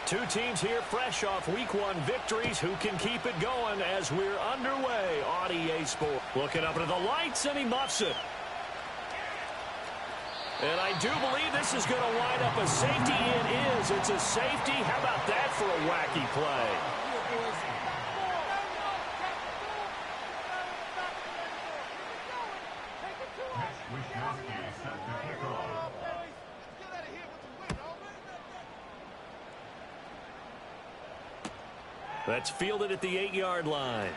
Two teams here fresh off Week 1 victories. Who can keep it going as we're underway on EA Sports? Looking up into the lights, and he muffs it. And I do believe this is going to wind up a safety. It is. It's a safety. How about that for a wacky play? That's fielded at the 8-yard line.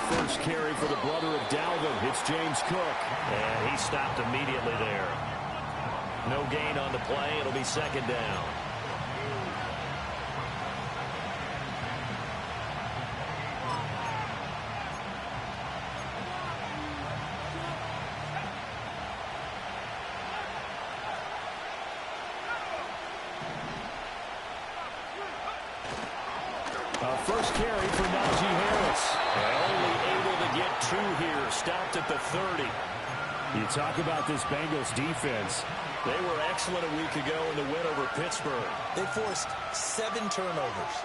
First carry for the brother of Dalvin. It's James Cook. And he stopped immediately there. No gain on the play. It'll be second down. First carry for Najee Harris. Only able to get 2 here. Stopped at the 30. You talk about this Bengals defense. They were excellent a week ago in the win over Pittsburgh. They forced 7 turnovers.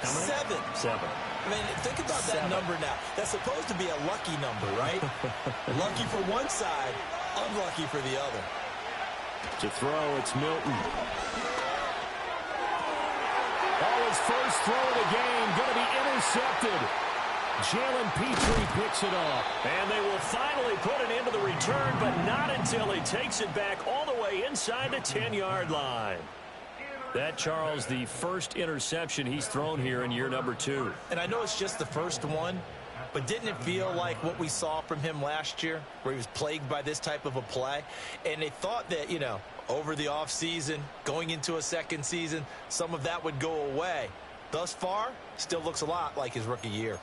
How many? 7. 7. I mean, think about that number now. That's supposed to be a lucky number, right? Lucky for one side, unlucky for the other. To throw, it's Milton. His first throw of the game going to be intercepted. Jalen Petrie picks it off. And they will finally put it into the return, but not until he takes it back all the way inside the 10-yard line. That, Charles, the first interception he's thrown here in year number 2. And I know it's just the first one, but didn't it feel like what we saw from him last year, where he was plagued by this type of a play? And they thought that, you know, over the offseason, going into a second season, some of that would go away. Thus far, still looks a lot like his rookie year.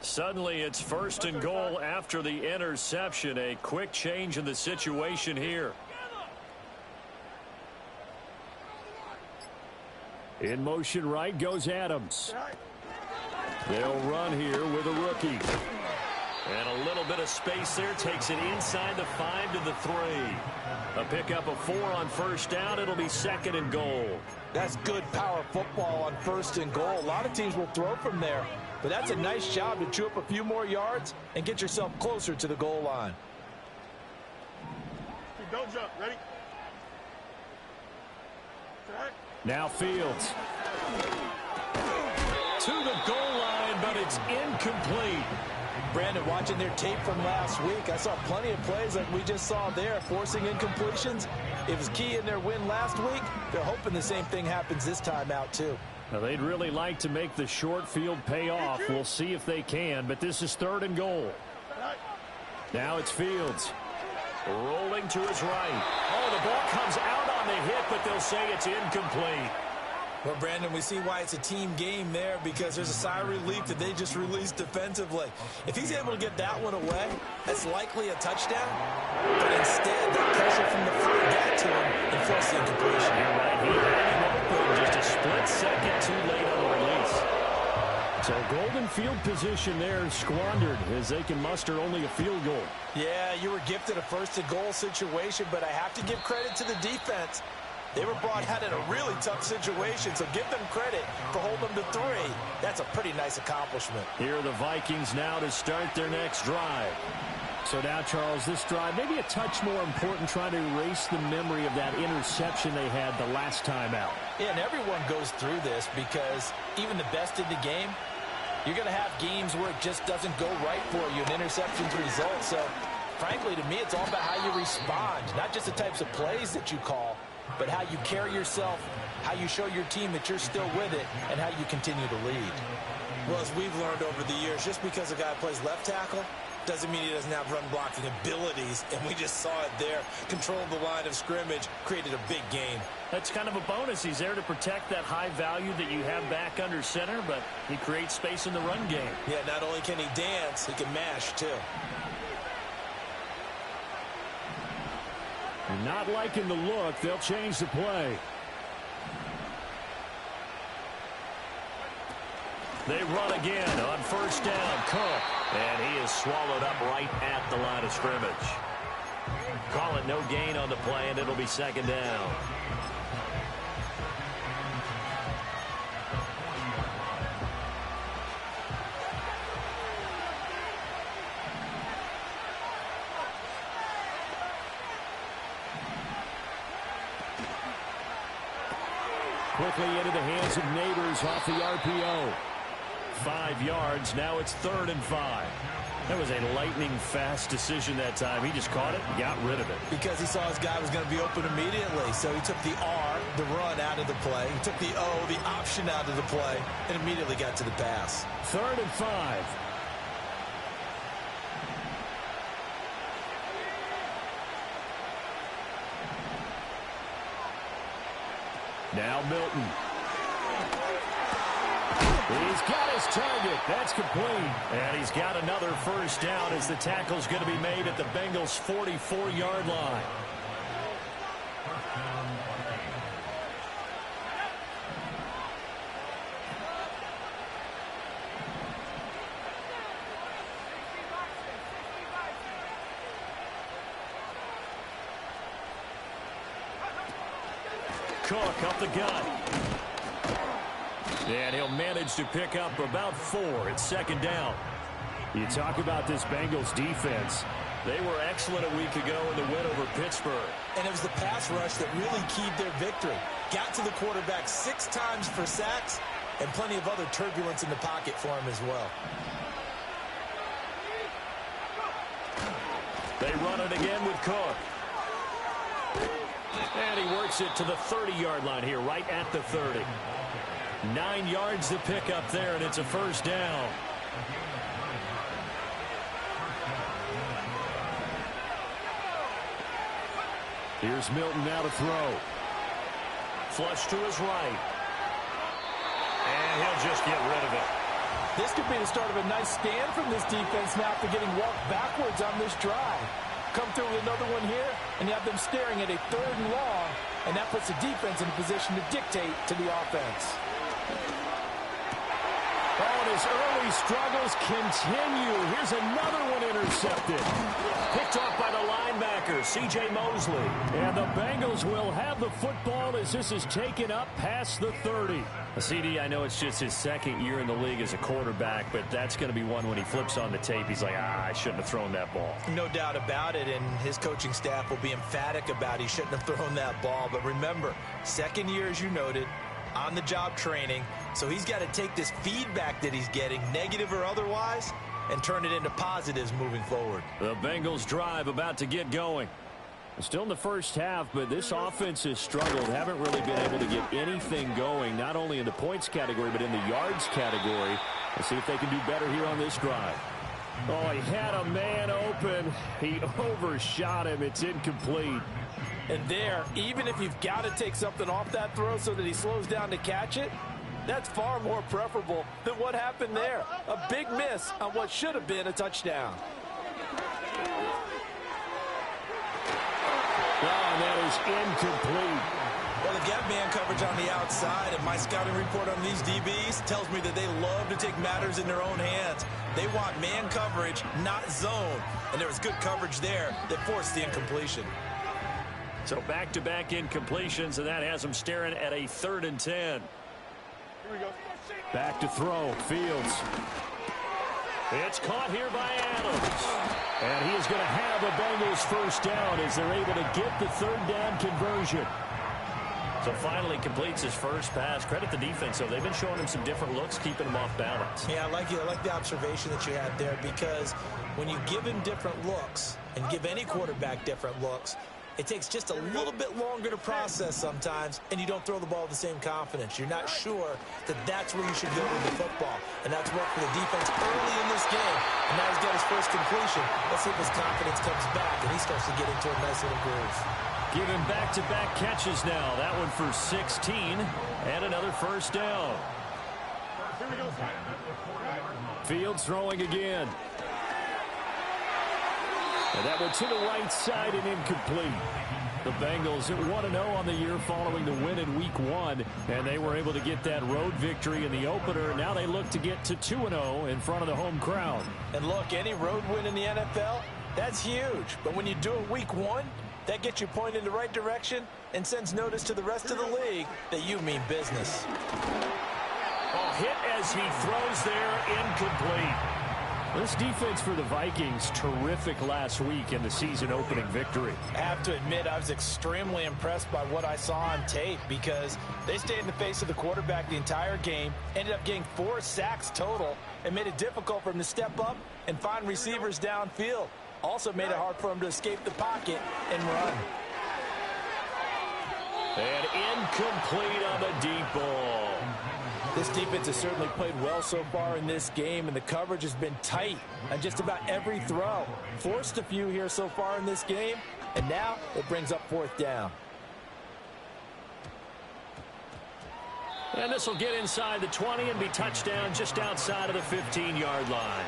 Suddenly, it's first and goal after the interception. A quick change in the situation here. In motion right goes Adams. They'll run here with a rookie. And a little bit of space there. Takes it inside the 5 to the 3. A pickup of 4 on first down. It'll be second and goal. That's good power football on first and goal. A lot of teams will throw from there. But that's a nice job to chew up a few more yards and get yourself closer to the goal line. Don't jump. Ready? Now Fields. To the goal line, but it's incomplete. Brandon, watching their tape from last week, I saw plenty of plays like we just saw there, forcing incompletions. It was key in their win last week. They're hoping the same thing happens this time out, too. Now, they'd really like to make the short field pay off. We'll see if they can, but this is third and goal. Now it's Fields. Rolling to his right. Oh, the ball comes out on the hit, but they'll say it's incomplete. Well, Brandon, we see why it's a team game there, because there's a sigh of relief that they just released defensively. If he's able to get that one away, that's likely a touchdown. But instead, that pressure from the front got to him and forced the incompletion. You're right. He had him open just a split second too late on the release. So golden field position there squandered as they can muster only a field goal. Yeah, you were gifted a first and goal situation, but I have to give credit to the defense. They were brought out in a really tough situation, so give them credit for holding them to 3. That's a pretty nice accomplishment. Here are the Vikings now to start their next drive. So now, Charles, this drive maybe a touch more important, trying to erase the memory of that interception they had the last time out. Yeah, and everyone goes through this because even the best in the game, you're going to have games where it just doesn't go right for you, and interceptions result. So, frankly, to me, it's all about how you respond, not just the types of plays that you call, but how you carry yourself, how you show your team that you're still with it, and how you continue to lead. Well, as we've learned over the years, just because a guy plays left tackle doesn't mean he doesn't have run-blocking abilities, and we just saw it there. Controlled the line of scrimmage, created a big gain. That's kind of a bonus. He's there to protect that high value that you have back under center, but he creates space in the run game. Yeah, not only can he dance, he can mash, too. Not liking the look. They'll change the play. They run again on first down. Cook. And he is swallowed up right at the line of scrimmage. Call it no gain on the play, and it'll be second down. Quickly into the hands of Neighbors off the RPO. 5 yards. Now it's 3rd and 5. That was a lightning-fast decision that time. He just caught it and got rid of it. Because he saw his guy was going to be open immediately. So he took the R, the run, out of the play. He took the O, the option, out of the play, and immediately got to the pass. 3rd and 5. Now Milton. He's got his target. That's complete. And he's got another first down as the tackle's going to be made at the Bengals' 44-yard line. Cook up the gut. And he'll manage to pick up about 4 at 2nd down. You talk about this Bengals defense. They were excellent a week ago in the win over Pittsburgh. And it was the pass rush that really keyed their victory. Got to the quarterback 6 times for sacks and plenty of other turbulence in the pocket for him as well. They run it again with Cook. And he works it to the 30-yard line here, right at the 30. 9 yards to pick up there, and it's a first down. Here's Milton now to throw. Flush to his right. And he'll just get rid of it. This could be the start of a nice stand from this defense now after getting walked backwards on this drive. Come through with another one here, and you have them staring at a 3rd and long, and that puts the defense in a position to dictate to the offense. Oh, and his early struggles continue. Here's another one intercepted. Picked off by the linebacker, C.J. Mosley. And the Bengals will have the football as this is taken up past the 30. CD, I know it's just his 2nd year in the league as a quarterback, but that's going to be one when he flips on the tape. He's like, I shouldn't have thrown that ball. No doubt about it, and his coaching staff will be emphatic about he shouldn't have thrown that ball. But remember, 2nd year, as you noted, on-the-job training. So he's got to take this feedback that he's getting, negative or otherwise, and turn it into positives moving forward. The Bengals drive about to get going. Still in the first half, but this offense has struggled. Haven't really been able to get anything going, not only in the points category, but in the yards category. Let's see if they can do better here on this drive. Oh, he had a man open. He overshot him. It's incomplete. And there, even if you've got to take something off that throw so that he slows down to catch it, that's far more preferable than what happened there. A big miss on what should have been a touchdown. Oh, that is incomplete. Well, they've got man coverage on the outside, and my scouting report on these DBs tells me that they love to take matters in their own hands. They want man coverage, not zone. And there was good coverage there that forced the incompletion. So back-to-back incompletions, and that has them staring at a 3rd and 10. Here we go. Back to throw. Fields. It's caught here by Adams. And he is going to have a Bengals first down as they're able to get the third down conversion. So finally completes his first pass. Credit the defense, though. They've been showing him some different looks, keeping him off balance. Yeah, I like the observation that you had there, because when you give him different looks and give any quarterback different looks, it takes just a little bit longer to process sometimes, and you don't throw the ball with the same confidence. You're not sure that that's where you should go with the football. And that's worked for the defense early in this game. And now he's got his first completion. Let's see if his confidence comes back, and he starts to get into a nice little groove. Give him back-to-back catches now. That one for 16, and another first down. Fields throwing again. And that one to the right side and incomplete. The Bengals at 1-0 on the year following the win in Week 1, and they were able to get that road victory in the opener. Now they look to get to 2-0 in front of the home crowd. And look, any road win in the NFL, that's huge. But when you do it Week 1, that gets you pointed in the right direction and sends notice to the rest of the league that you mean business. Oh, hit as he throws there, incomplete. This defense for the Vikings, terrific last week in the season-opening victory. I have to admit, I was extremely impressed by what I saw on tape, because they stayed in the face of the quarterback the entire game, ended up getting 4 sacks total, and made it difficult for him to step up and find receivers downfield. Also made it hard for him to escape the pocket and run. And incomplete on the deep ball. This defense has certainly played well so far in this game, and the coverage has been tight on just about every throw. Forced a few here so far in this game, and now it brings up 4th down. And this will get inside the 20 and be touchdown just outside of the 15-yard line.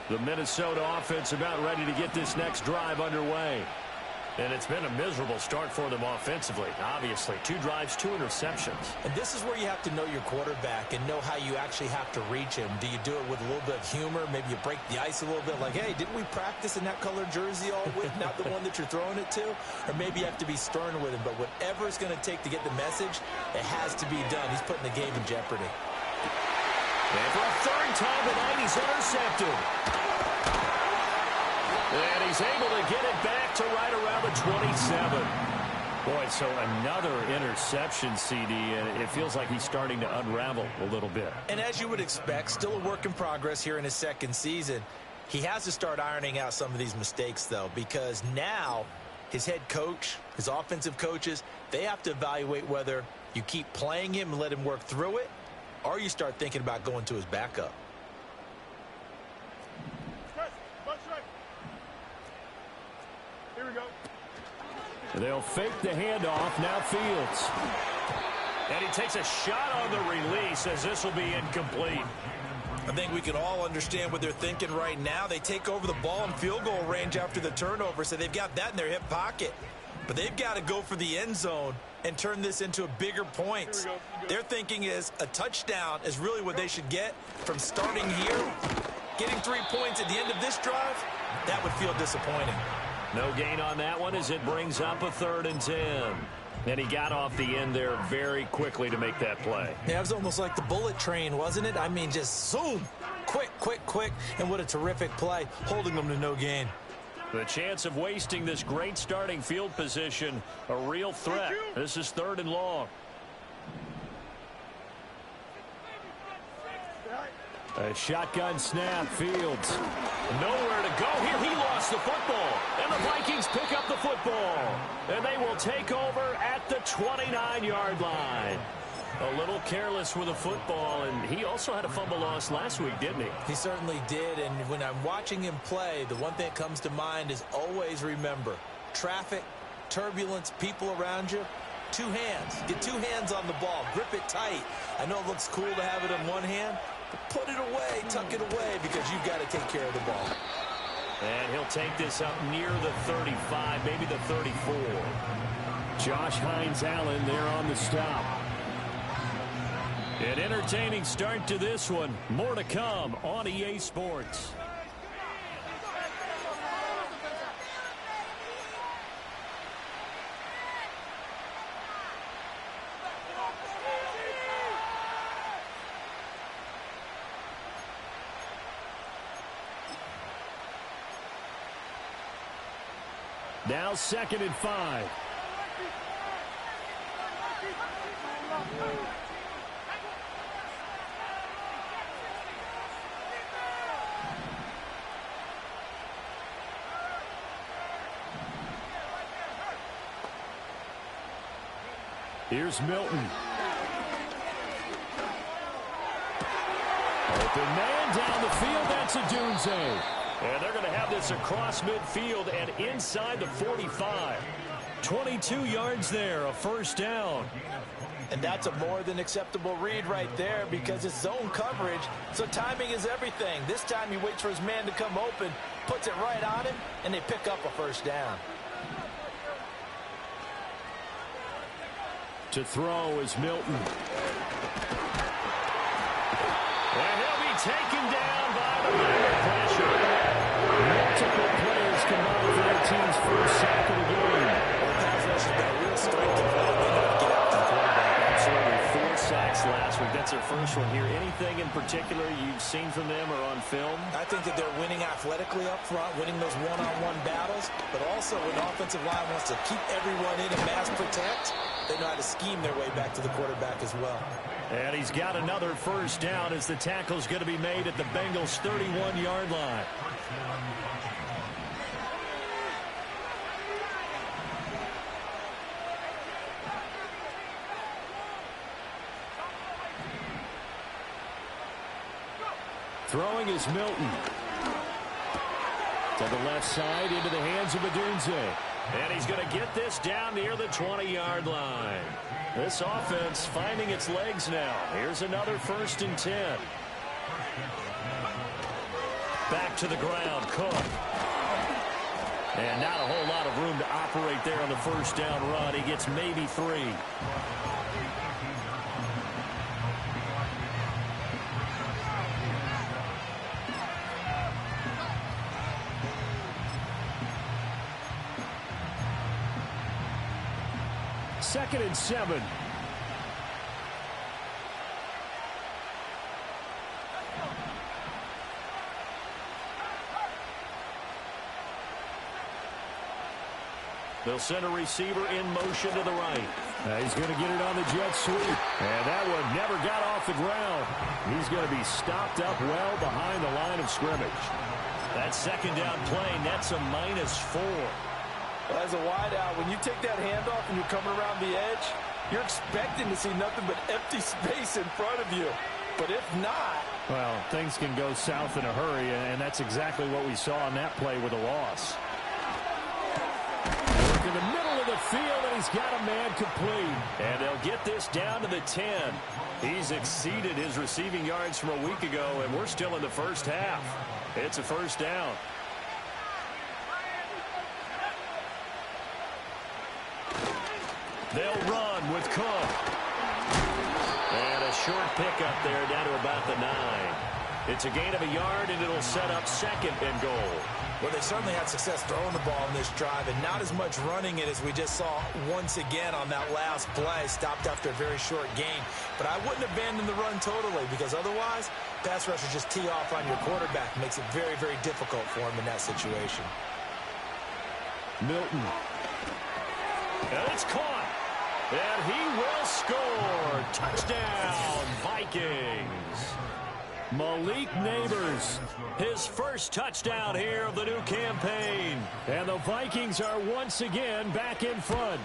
The Minnesota offense about ready to get this next drive underway. And it's been a miserable start for them offensively, obviously. 2 drives, 2 interceptions. And this is where you have to know your quarterback and know how you actually have to reach him. Do you do it with a little bit of humor? Maybe you break the ice a little bit, like, hey, didn't we practice in that color jersey all week, not the one that you're throwing it to? Or maybe you have to be stern with him. But whatever it's going to take to get the message, it has to be done. He's putting the game in jeopardy. And for a 3rd time tonight, he's intercepted. And he's able to get it back to right around the 27. Boy, so another interception, CD, and it feels like he's starting to unravel a little bit. And as you would expect, still a work in progress here in his 2nd season. He has to start ironing out some of these mistakes, though, because now his head coach, his offensive coaches, they have to evaluate whether you keep playing him and let him work through it, or you start thinking about going to his backup. They'll fake the handoff. Now Fields. And he takes a shot on the release as this will be incomplete. I think we can all understand what they're thinking right now. They take over the ball in field goal range after the turnover, so they've got that in their hip pocket. But they've got to go for the end zone and turn this into a bigger points. Their thinking is a touchdown is really what they should get from starting here. Getting 3 points at the end of this drive, that would feel disappointing. No gain on that one as it brings up a 3rd and 10. And he got off the end there very quickly to make that play. Yeah, it was almost like the bullet train, wasn't it? I mean, just zoom. Quick, quick, quick. And what a terrific play, holding them to no gain. The chance of wasting this great starting field position, a real threat. This is 3rd and long. A shotgun snap, Fields. Nowhere to go here. He lost the football. And the Vikings pick up the football. And they will take over at the 29-yard line. A little careless with the football, and he also had a fumble loss last week, didn't he? He certainly did, and when I'm watching him play, the one thing that comes to mind is always remember, traffic, turbulence, people around you, 2 hands. Get 2 hands on the ball. Grip it tight. I know it looks cool to have it in one hand, but put it away, tuck it away, because you've got to take care of the ball. And he'll take this up near the 35, maybe the 34. Josh Hines-Allen there on the stop. An entertaining start to this one. More to come on EA Sports. Now 2nd and 5. Here's Milton. Open man down the field. That's Odunze. And they're going to have this across midfield and inside the 45. 22 yards there, a first down. And that's a more than acceptable read right there because it's zone coverage, so timing is everything. This time he waits for his man to come open, puts it right on him, and they pick up a first down. To throw is Milton. And he'll be taken down by the line of pressure. Multiple players combined for their team's first sack of the game. Well, pass rush has been a real strength of play. They know how to get after the quarterback. Absolutely. 4 sacks last week. That's their first one here. Anything in particular you've seen from them or on film? I think that they're winning athletically up front, winning those one-on-one battles, but also when the offensive line wants to keep everyone in and mass protect, they know how to scheme their way back to the quarterback as well. And he's got another first down as the tackle's going to be made at the Bengals' 31-yard line. Throwing is Milton. To the left side into the hands of Odunze. And he's going to get this down near the 20-yard line. This offense finding its legs now. Here's another 1st and 10. Back to the ground, Cook. And not a whole lot of room to operate there on the first down run. He gets maybe 3. Second and 7. They'll send a receiver in motion to the right. He's going to get it on the jet sweep. And that one never got off the ground. He's going to be stopped up well behind the line of scrimmage. That second down play, that's a -4. Well, as a wideout, when you take that handoff and you're coming around the edge, you're expecting to see nothing but empty space in front of you. But if not... Well, things can go south in a hurry, and that's exactly what we saw on that play with a loss. In the middle of the field, and he's got a man complete. And they'll get this down to the 10. He's exceeded his receiving yards from a week ago, and we're still in the first half. It's a first down. They'll run with Cook. And a short pickup there down to about the 9. It's a gain of a yard, and it'll set up 2nd and goal. Well, they certainly had success throwing the ball in this drive, and not as much running it as we just saw once again on that last play, stopped after a very short gain. But I wouldn't abandon the run totally, because otherwise, pass rushers just tee off on your quarterback. Makes it very, very difficult for him in that situation. Milton. And it's caught. And he will score. Touchdown, Vikings. Malik Neighbors, his first touchdown here of the new campaign. And the Vikings are once again back in front.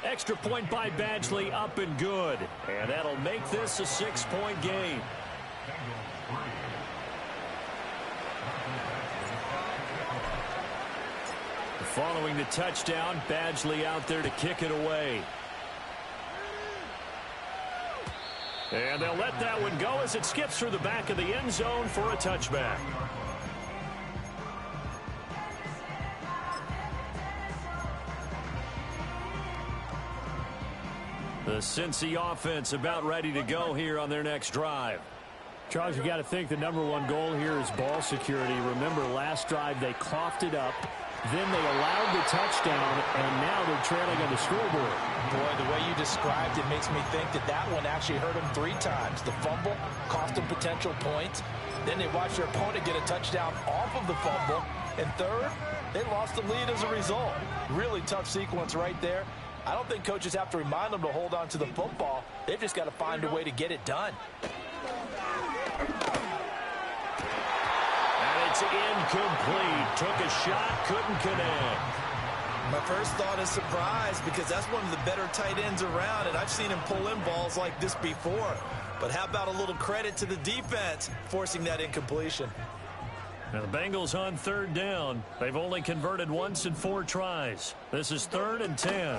Extra point by Badgley, up and good. And that'll make this a 6-point game. Following the touchdown, Badgley out there to kick it away. And they'll let that one go as it skips through the back of the end zone for a touchback. The Cincy offense about ready to go here on their next drive. Charles, you got to think the #1 goal here is ball security. Remember, last drive they coughed it up, then they allowed the touchdown, and now they're trailing on the scoreboard. Boy, the way you described it makes me think that that one actually hurt them 3 times. The fumble cost them potential points. Then they watched their opponent get a touchdown off of the fumble. And third, they lost the lead as a result. Really tough sequence right there. I don't think coaches have to remind them to hold on to the football. They've just got to find a way to get it done. And it's incomplete. Took a shot, couldn't connect. My first thought is surprise because that's one of the better tight ends around, and I've seen him pull in balls like this before. But how about a little credit to the defense forcing that incompletion? Now the Bengals on 3rd down. They've only converted once in 4 tries. This is 3rd and 10.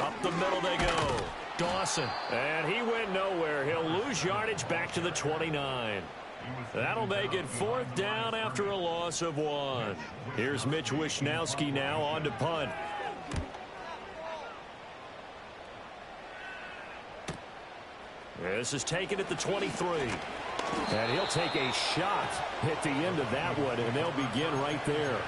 Up the middle they go. Dawson. And he went nowhere. He'll lose yardage back to the 29. That'll make it 4th down after a loss of 1. Here's Mitch Wishnowski now on to punt. This is taken at the 23. And he'll take a shot at the end of that one, and they'll begin right there.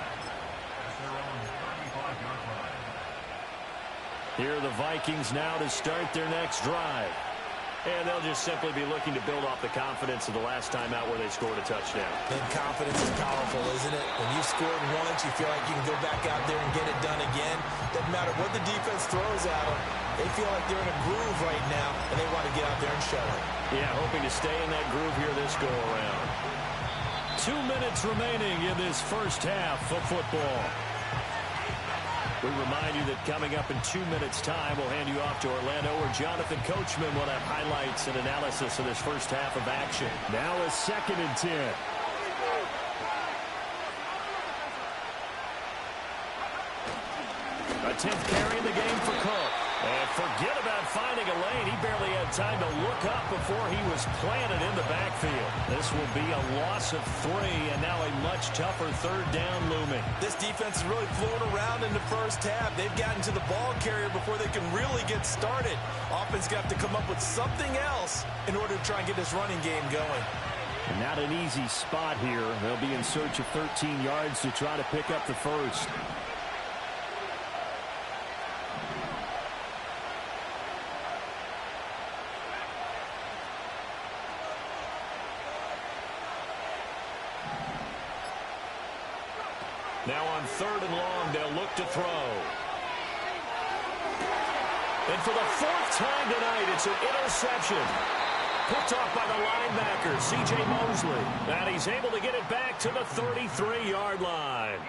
Here are the Vikings now to start their next drive. And they'll just simply be looking to build off the confidence of the last time out where they scored a touchdown. And confidence is powerful, isn't it? When you've scored once, you feel like you can go back out there and get it done again. Doesn't matter what the defense throws at them. They feel like they're in a groove right now, and they want to get out there and show it. Yeah, hoping to stay in that groove here this go-around. 2 minutes remaining in this first half of football. We remind you that coming up in 2 minutes' time, we'll hand you off to Orlando, where Jonathan Coachman will have highlights and analysis of this first half of action. Now a 2nd and 10. A 10th carry in the game for Cook. And forget about finding a lane. He barely had time to look up before he was planted in the backfield. This will be a loss of 3, and now a much tougher 3rd down looming. This defense is really flown around in the first half. They've gotten to the ball carrier before they can really get started. Offense got to come up with something else in order to try and get this running game going. And not an easy spot here. They'll be in search of 13 yards to try to pick up the first. Now on 3rd and long, they'll look to throw. And for the 4th time tonight, it's an interception. Picked off by the linebacker, C.J. Mosley. And he's able to get it back to the 33-yard line.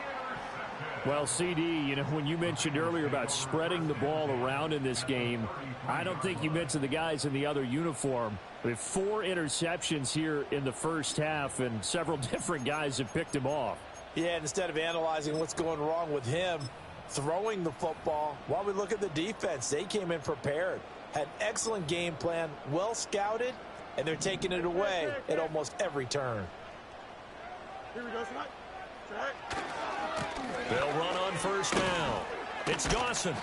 Well, CD, you know, when you mentioned earlier about spreading the ball around in this game, I don't think you mentioned the guys in the other uniform. We have 4 interceptions here in the first half, and several different guys have picked him off. Yeah, instead of analyzing what's going wrong with him throwing the football, while we look at the defense, they came in prepared, had excellent game plan, well scouted, and they're taking it away at almost every turn. Here we go, They'll run on 1st down. It's Dawson.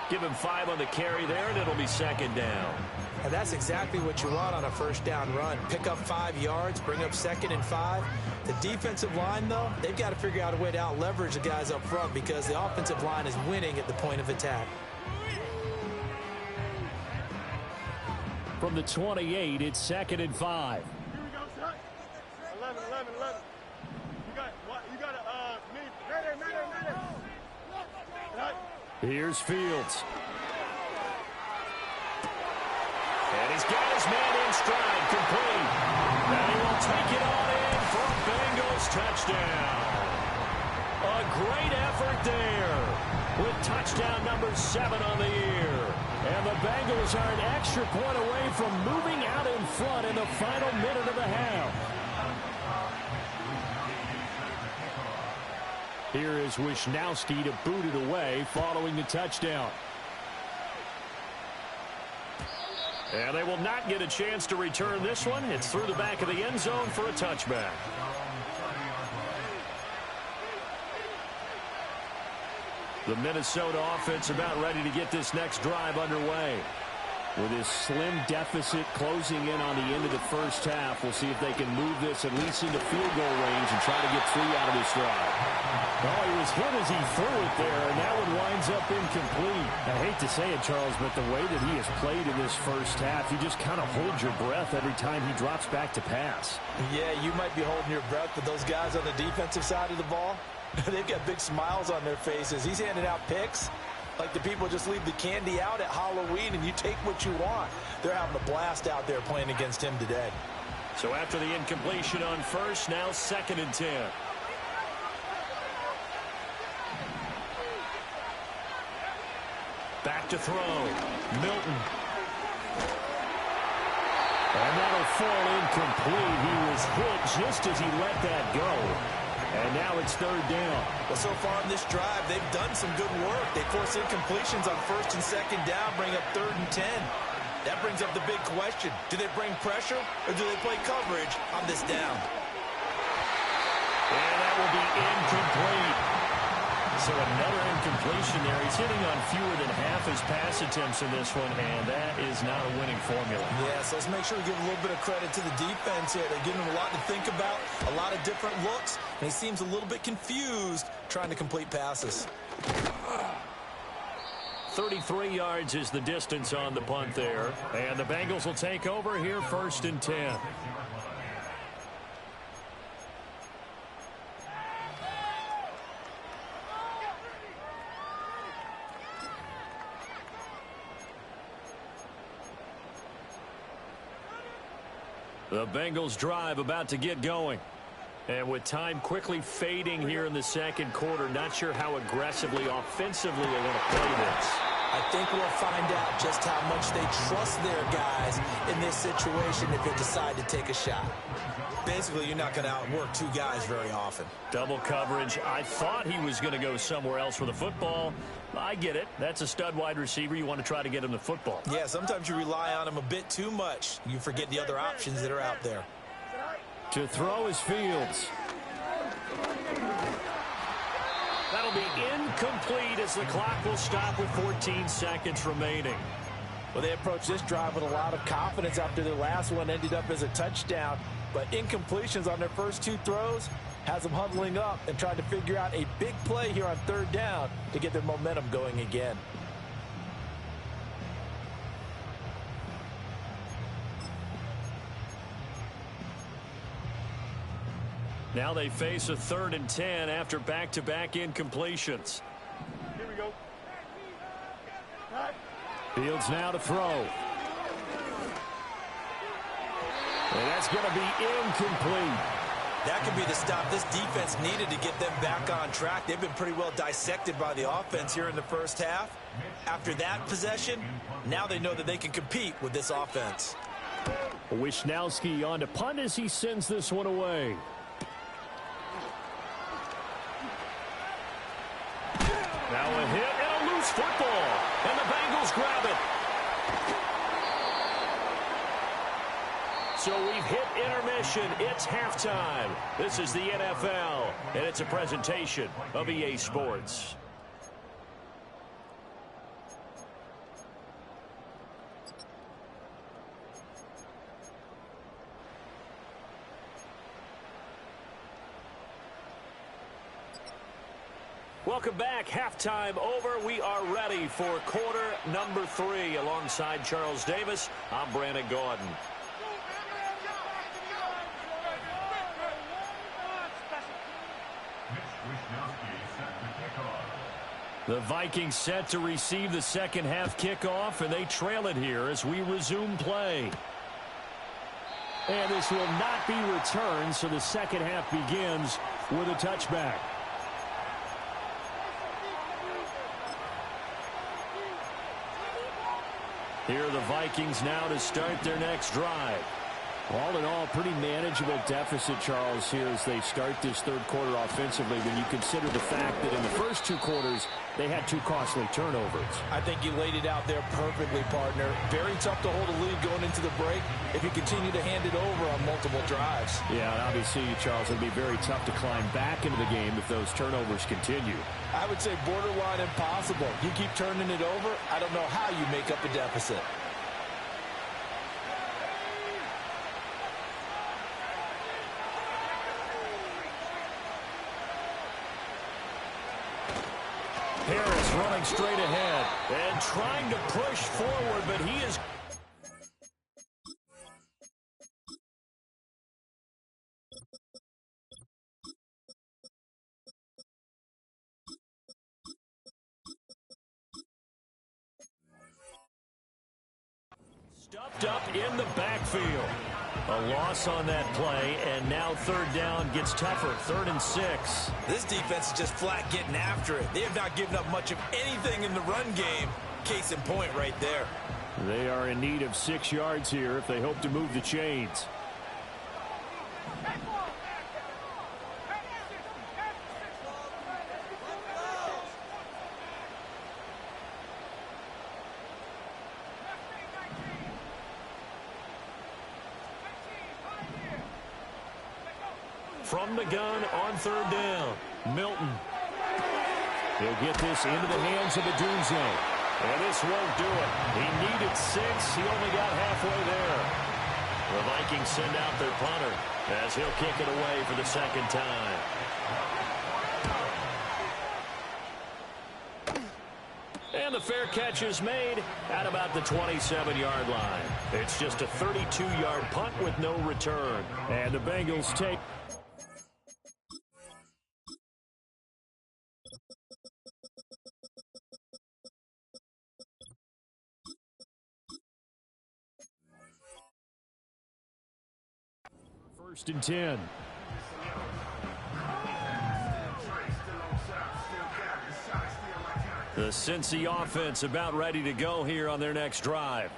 Give him 5 on the carry there, and it'll be 2nd down. And that's exactly what you want on a 1st down run. Pick up 5 yards, bring up 2nd and 5. The defensive line, though, they've got to figure out a way to out-leverage the guys up front because the offensive line is winning at the point of attack. From the 28, it's 2nd and 5. Here we go, son. 11. You got me. Right. Here's Fields. And he's got his man in stride, complete. And he will take it on in for a Bengals touchdown. A great effort there with touchdown number 7 on the year. And the Bengals are an extra point away from moving out in front in the final minute of the half. Here is Wishnowski to boot it away following the touchdown. And they will not get a chance to return this one. It's through the back of the end zone for a touchback. The Minnesota offense about ready to get this next drive underway. With this slim deficit closing in on the end of the first half, we'll see if they can move this at least into field goal range and try to get 3 out of this drive. Oh, he was hit as he threw it there, and that one winds up incomplete. I hate to say it, Charles, but the way that he has played in this first half, you just kind of hold your breath every time he drops back to pass. Yeah, you might be holding your breath, but those guys on the defensive side of the ball, they've got big smiles on their faces. He's handing out picks like the people just leave the candy out at Halloween and you take what you want. They're having a blast out there playing against him today. So after the incompletion on first, now 2nd and 10. Back to throw. Milton. And that'll fall incomplete. He was hit just as he let that go. And now it's 3rd down. Well, so far in this drive, they've done some good work. They force incompletions on 1st and 2nd down, bring up 3rd and 10. That brings up the big question. Do they bring pressure or do they play coverage on this down? And that will be incomplete. So another incompletion there. He's hitting on fewer than half his pass attempts in this one, and that is not a winning formula. Yeah, so let's make sure we give a little bit of credit to the defense here. They're giving him a lot to think about, a lot of different looks, and he seems a little bit confused trying to complete passes. 33 yards is the distance on the punt there, and the Bengals will take over here 1st and 10. The Bengals drive about to get going. And with time quickly fading here in the 2nd quarter, not sure how aggressively, offensively they want to play this. I think we'll find out just how much they trust their guys in this situation if they decide to take a shot. Basically, you're not going to outwork 2 guys very often. Double coverage. I thought he was going to go somewhere else with the football. I get it. That's a stud wide receiver. You want to try to get him the football. Yeah, sometimes you rely on him a bit too much. You forget the other options that are out there. To throw is Fields. That'll be incomplete as the clock will stop with 14 seconds remaining. Well, they approached this drive with a lot of confidence after their last one ended up as a touchdown. But incompletions on their first 2 throws has them huddling up and trying to figure out a big play here on 3rd down to get their momentum going again. Now they face a 3rd and 10 after back-to-back incompletions. Here we go. Fields now to throw. And that's going to be incomplete. That could be the stop this defense needed to get them back on track. They've been pretty well dissected by the offense here in the first half. After that possession, now they know that they can compete with this offense. Wisnowski on to punt as he sends this one away. Now a hit and a loose football. And the Bengals grab it. So we've hit intermission. It's halftime. This is the NFL, and it's a presentation of EA Sports. Welcome back. Halftime over. We are ready for quarter number 3. Alongside Charles Davis, I'm Brandon Gaudin. The Vikings set to receive the second half kickoff, and they trail it here as we resume play. And this will not be returned, so the second half begins with a touchback. Here are the Vikings now to start their next drive. All in all, pretty manageable deficit, Charles, here as they start this 3rd quarter offensively when you consider the fact that in the first 2 quarters, they had 2 costly turnovers. I think you laid it out there perfectly, partner. Very tough to hold a lead going into the break if you continue to hand it over on multiple drives. Yeah, and obviously, Charles, it'd be very tough to climb back into the game if those turnovers continue. I would say borderline impossible. You keep turning it over, I don't know how you make up a deficit. running straight ahead and trying to push forward, but he is... stuffed up in the backfield. A loss on that play, and now third down gets tougher. 3rd and 6. This defense is just flat getting after it. They have not given up much of anything in the run game. Case in point right there. They are in need of 6 yards here if they hope to move the chains. From the gun on 3rd down, Milton. He'll get this into the hands of Adunze. And this won't do it. He needed 6. He only got halfway there. The Vikings send out their punter as he'll kick it away for the 2nd time. And the fair catch is made at about the 27-yard line. It's just a 32-yard punt with no return. And the Bengals take... First and 10. The Cincy offense about ready to go here on their next drive.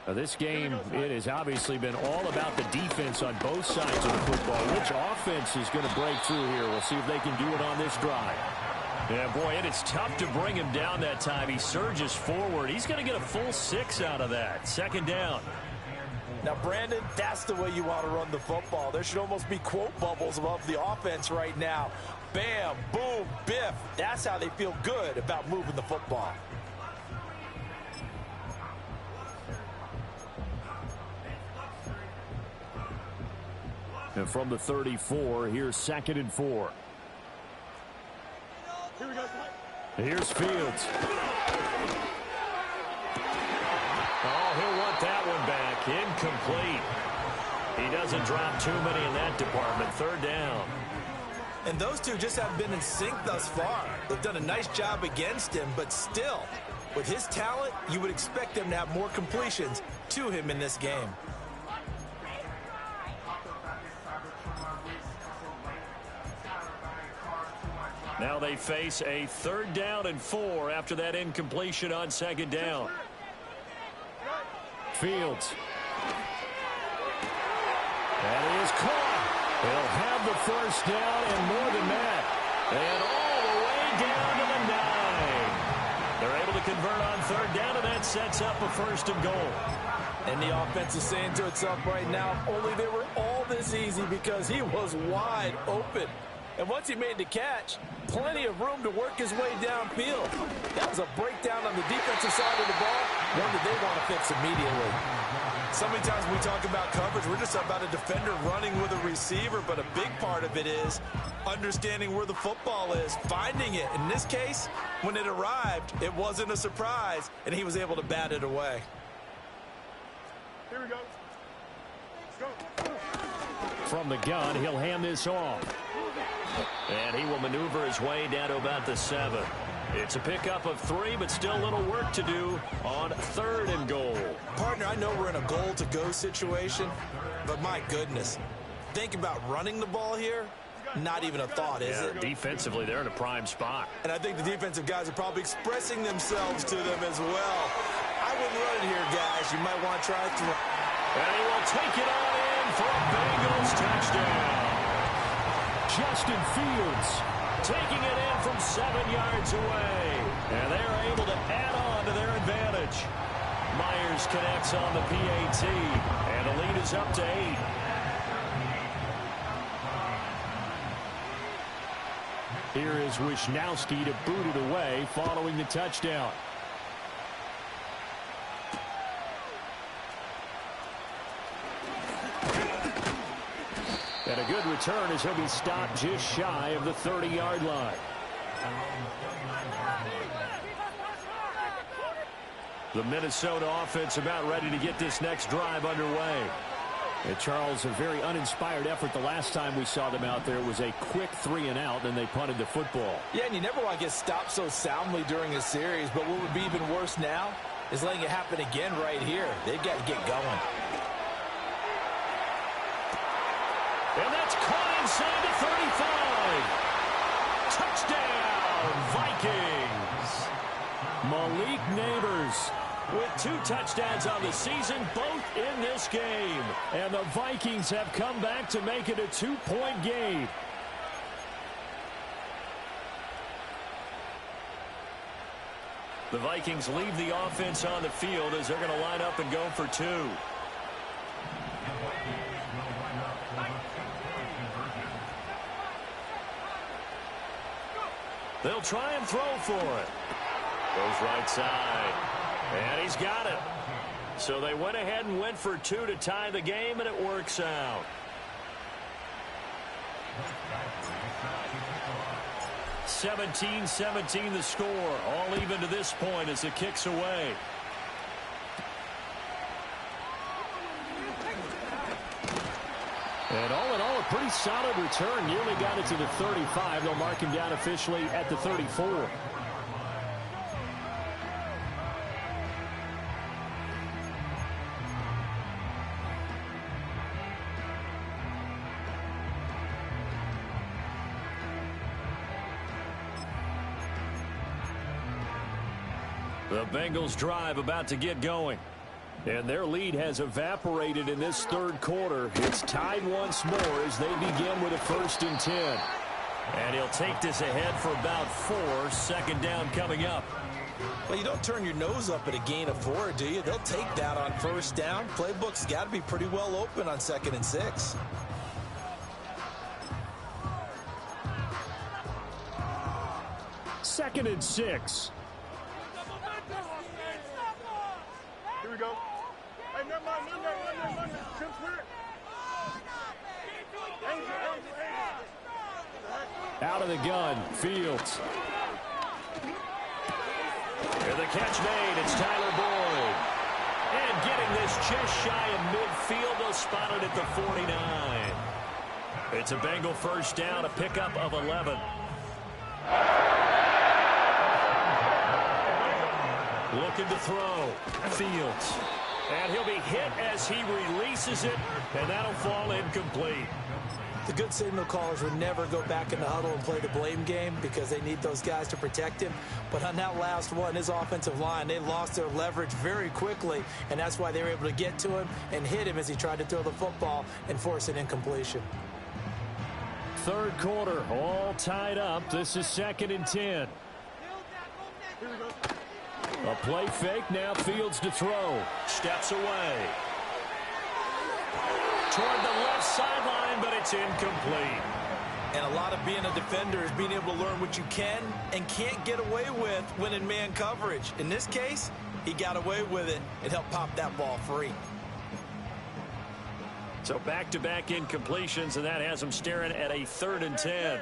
Now this game, it has obviously been all about the defense on both sides of the football. Which offense is going to break through here? We'll see if they can do it on this drive. Yeah, boy, and it's tough to bring him down that time. He surges forward. He's going to get a full 6 out of that. 2nd down. Now, Brandon, that's the way you want to run the football. There should almost be quote bubbles above the offense right now. Bam, boom, biff. That's how they feel good about moving the football. And from the 34, here's 2nd and 4. Here we go. Here's Fields. Oh, he'll want that one back. Incomplete. He doesn't drop too many in that department. 3rd down. And those two just haven't been in sync thus far. They've done a nice job against him, but still, with his talent, you would expect them to have more completions to him in this game. Now they face a 3rd down and 4 after that incompletion on 2nd down. Fields. That is caught. They'll have the 1st down and more than that. And all the way down to the 9. They're able to convert on 3rd down, and that sets up a 1st and goal. And the offense is saying to itself right now, only they were all this easy because he was wide open. And once he made the catch, plenty of room to work his way downfield. That was a breakdown on the defensive side of the ball, one that they want to fix immediately. So many times when we talk about coverage, we're just about a defender running with a receiver, but a big part of it is understanding where the football is, finding it. In this case, when it arrived, it wasn't a surprise, and he was able to bat it away. Here we go. Let's go. From the gun, he'll hand this off. And he will maneuver his way down to about the 7. It's a pickup of 3, but still a little work to do on 3rd and goal. Partner, I know we're in a goal-to-go situation, but my goodness, think about running the ball here. Not even a thought, is it? Defensively, they're in a prime spot. And I think the defensive guys are probably expressing themselves to them as well. I wouldn't run it here, guys. You might want to try to. And he will take it on in for a Bengals touchdown. Justin Fields taking it in from 7 yards away. And they're able to add on to their advantage. Myers connects on the PAT. And the lead is up to 8. Here is Wisnowski to boot it away following the touchdown. And a good return as he'll be stopped just shy of the 30-yard line. The Minnesota offense about ready to get this next drive underway. And Charles, a very uninspired effort the last time we saw them out there. It was a quick 3-and-out, and they punted the football. Yeah, and you never want to get stopped so soundly during a series, but what would be even worse now is letting it happen again right here. They've got to get going. And that's caught inside the 35. Touchdown, Vikings. Malik Neighbors with 2 touchdowns on the season, both in this game. And the Vikings have come back to make it a 2-point game. The Vikings leave the offense on the field as they're going to line up and go for 2. They'll try and throw for it. Goes right side. And he's got it. So they went ahead and went for 2 to tie the game, and it works out. (17-17) the score. All even to this point as the kick's away. And all in all, a pretty solid return. Nearly got it to the 35. They'll mark him down officially at the 34. The Bengals drive about to get going. And their lead has evaporated in this third quarter. It's tied once more as they begin with a 1st and 10. And he'll take this ahead for about 4. 2nd down coming up. Well, you don't turn your nose up at a gain of 4, do you? They'll take that on 1st down. Playbook's got to be pretty well open on 2nd and 6. Second and 6. Here we go. Hey, never mind. Jim Swear. Out of the gun, Fields. And the catch made, it's Tyler Boyd. And getting this just shy of midfield, they'll spot it at the 49. It's a Bengal 1st down, a pickup of 11. Looking to throw. Fields. And he'll be hit as he releases it, and that'll fall incomplete. The good signal callers would never go back in the huddle and play the blame game because they need those guys to protect him. But on that last one, his offensive line, they lost their leverage very quickly, and that's why they were able to get to him and hit him as he tried to throw the football and force an incompletion. Third quarter, all tied up. This is 2nd and 10. A play fake, now Fields to throw. Steps away. Toward the left sideline, but it's incomplete. And a lot of being a defender is being able to learn what you can and can't get away with when in man coverage. In this case, he got away with it and helped pop that ball free. So back-to-back incompletions, and that has him staring at a 3rd and 10.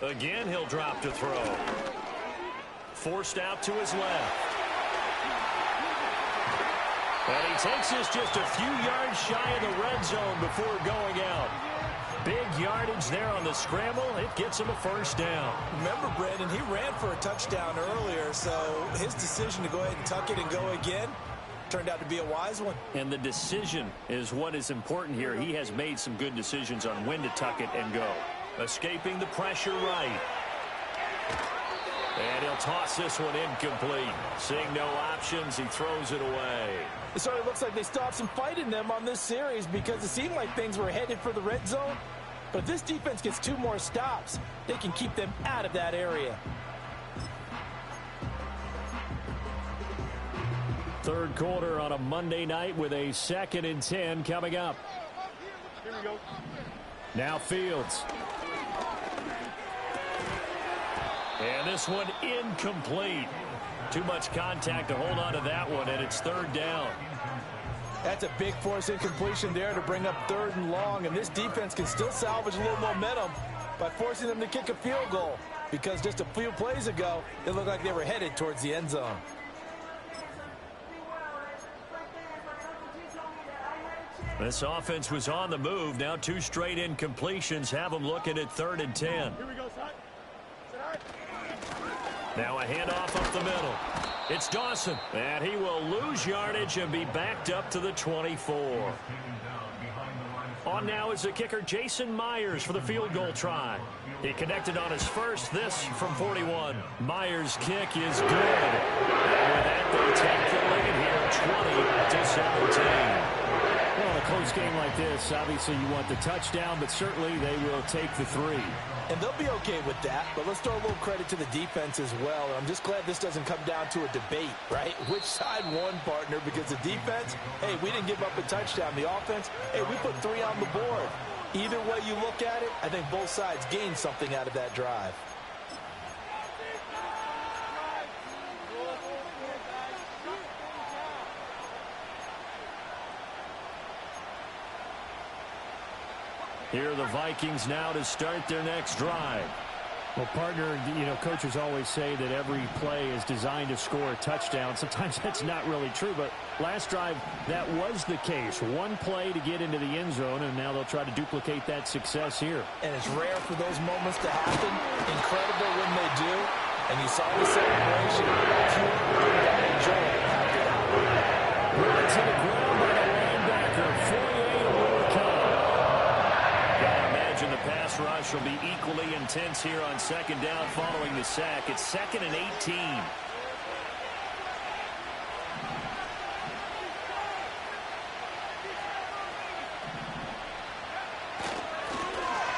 Again, he'll drop to throw. Forced out to his left. And he takes this just a few yards shy of the red zone before going out. Big yardage there on the scramble. It gets him a 1st down. Remember, Brandon, he ran for a touchdown earlier, so his decision to go ahead and tuck it and go again turned out to be a wise one. And the decision is what is important here. He has made some good decisions on when to tuck it and go. Escaping the pressure right. And he'll toss this one incomplete. Seeing no options, he throws it away. It sort of looks like they stopped some fight in them on this series because it seemed like things were headed for the red zone. But if this defense gets 2 more stops, they can keep them out of that area. Third quarter on a Monday night with a 2nd and 10 coming up. Here we go. Now Fields. And this one incomplete. Too much contact to hold on to that one, and it's 3rd down. That's a big force incompletion there to bring up 3rd and long, and this defense can still salvage a little momentum by forcing them to kick a field goal. because just a few plays ago, it looked like they were headed towards the end zone. This offense was on the move. Now 2 straight incompletions have them looking at 3rd and 10. Here we go, side. Now a handoff up the middle. It's Dawson, and he will lose yardage and be backed up to the 24. On now is the kicker Jason Myers for the field goal try. He connected on his first, this from 41. Myers' kick is good. And with that, they take the lead here 20-17. Well, in a close game like this, obviously you want the touchdown, but certainly they will take the 3. And they'll be okay with that, but let's throw a little credit to the defense as well. I'm just glad this doesn't come down to a debate, right? Which side won, partner? Because the defense, hey, we didn't give up a touchdown. The offense, hey, we put 3 on the board. Either way you look at it, I think both sides gained something out of that drive. Here are the Vikings now to start their next drive. Well, partner, you know, coaches always say that every play is designed to score a touchdown. Sometimes that's not really true, but last drive, that was the case. 1 play to get into the end zone, and now they'll try to duplicate that success here. And it's rare for those moments to happen. Incredible when they do. And you saw the celebration. Pure enjoy after that. Brought to the ground by the linebacker, the pass rush will be equally intense here on 2nd down following the sack. It's 2nd and 18.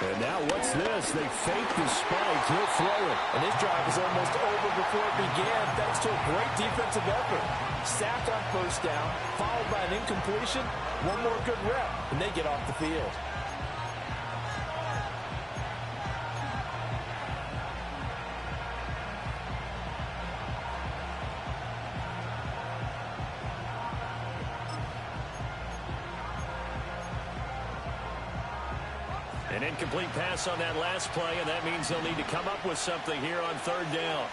And now what's this? They fake the spike. He'll throw it. And this drive is almost over before it began thanks to a great defensive effort. Sacked on 1st down, followed by an incompletion. 1 more good rep, and they get off the field. An incomplete pass on that last play, and that means they'll need to come up with something here on 3rd down.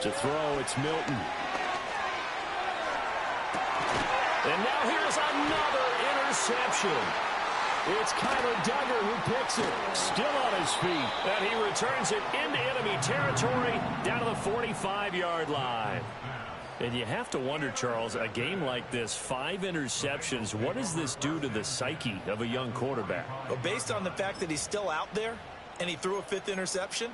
To throw, it's Milton. And now here's another interception. It's Kyler Duggar who picks it, still on his feet. And he returns it into enemy territory down to the 45-yard line. And you have to wonder, Charles, a game like this, 5 interceptions, what does this do to the psyche of a young quarterback? Well, based on the fact that he's still out there and he threw a 5th interception,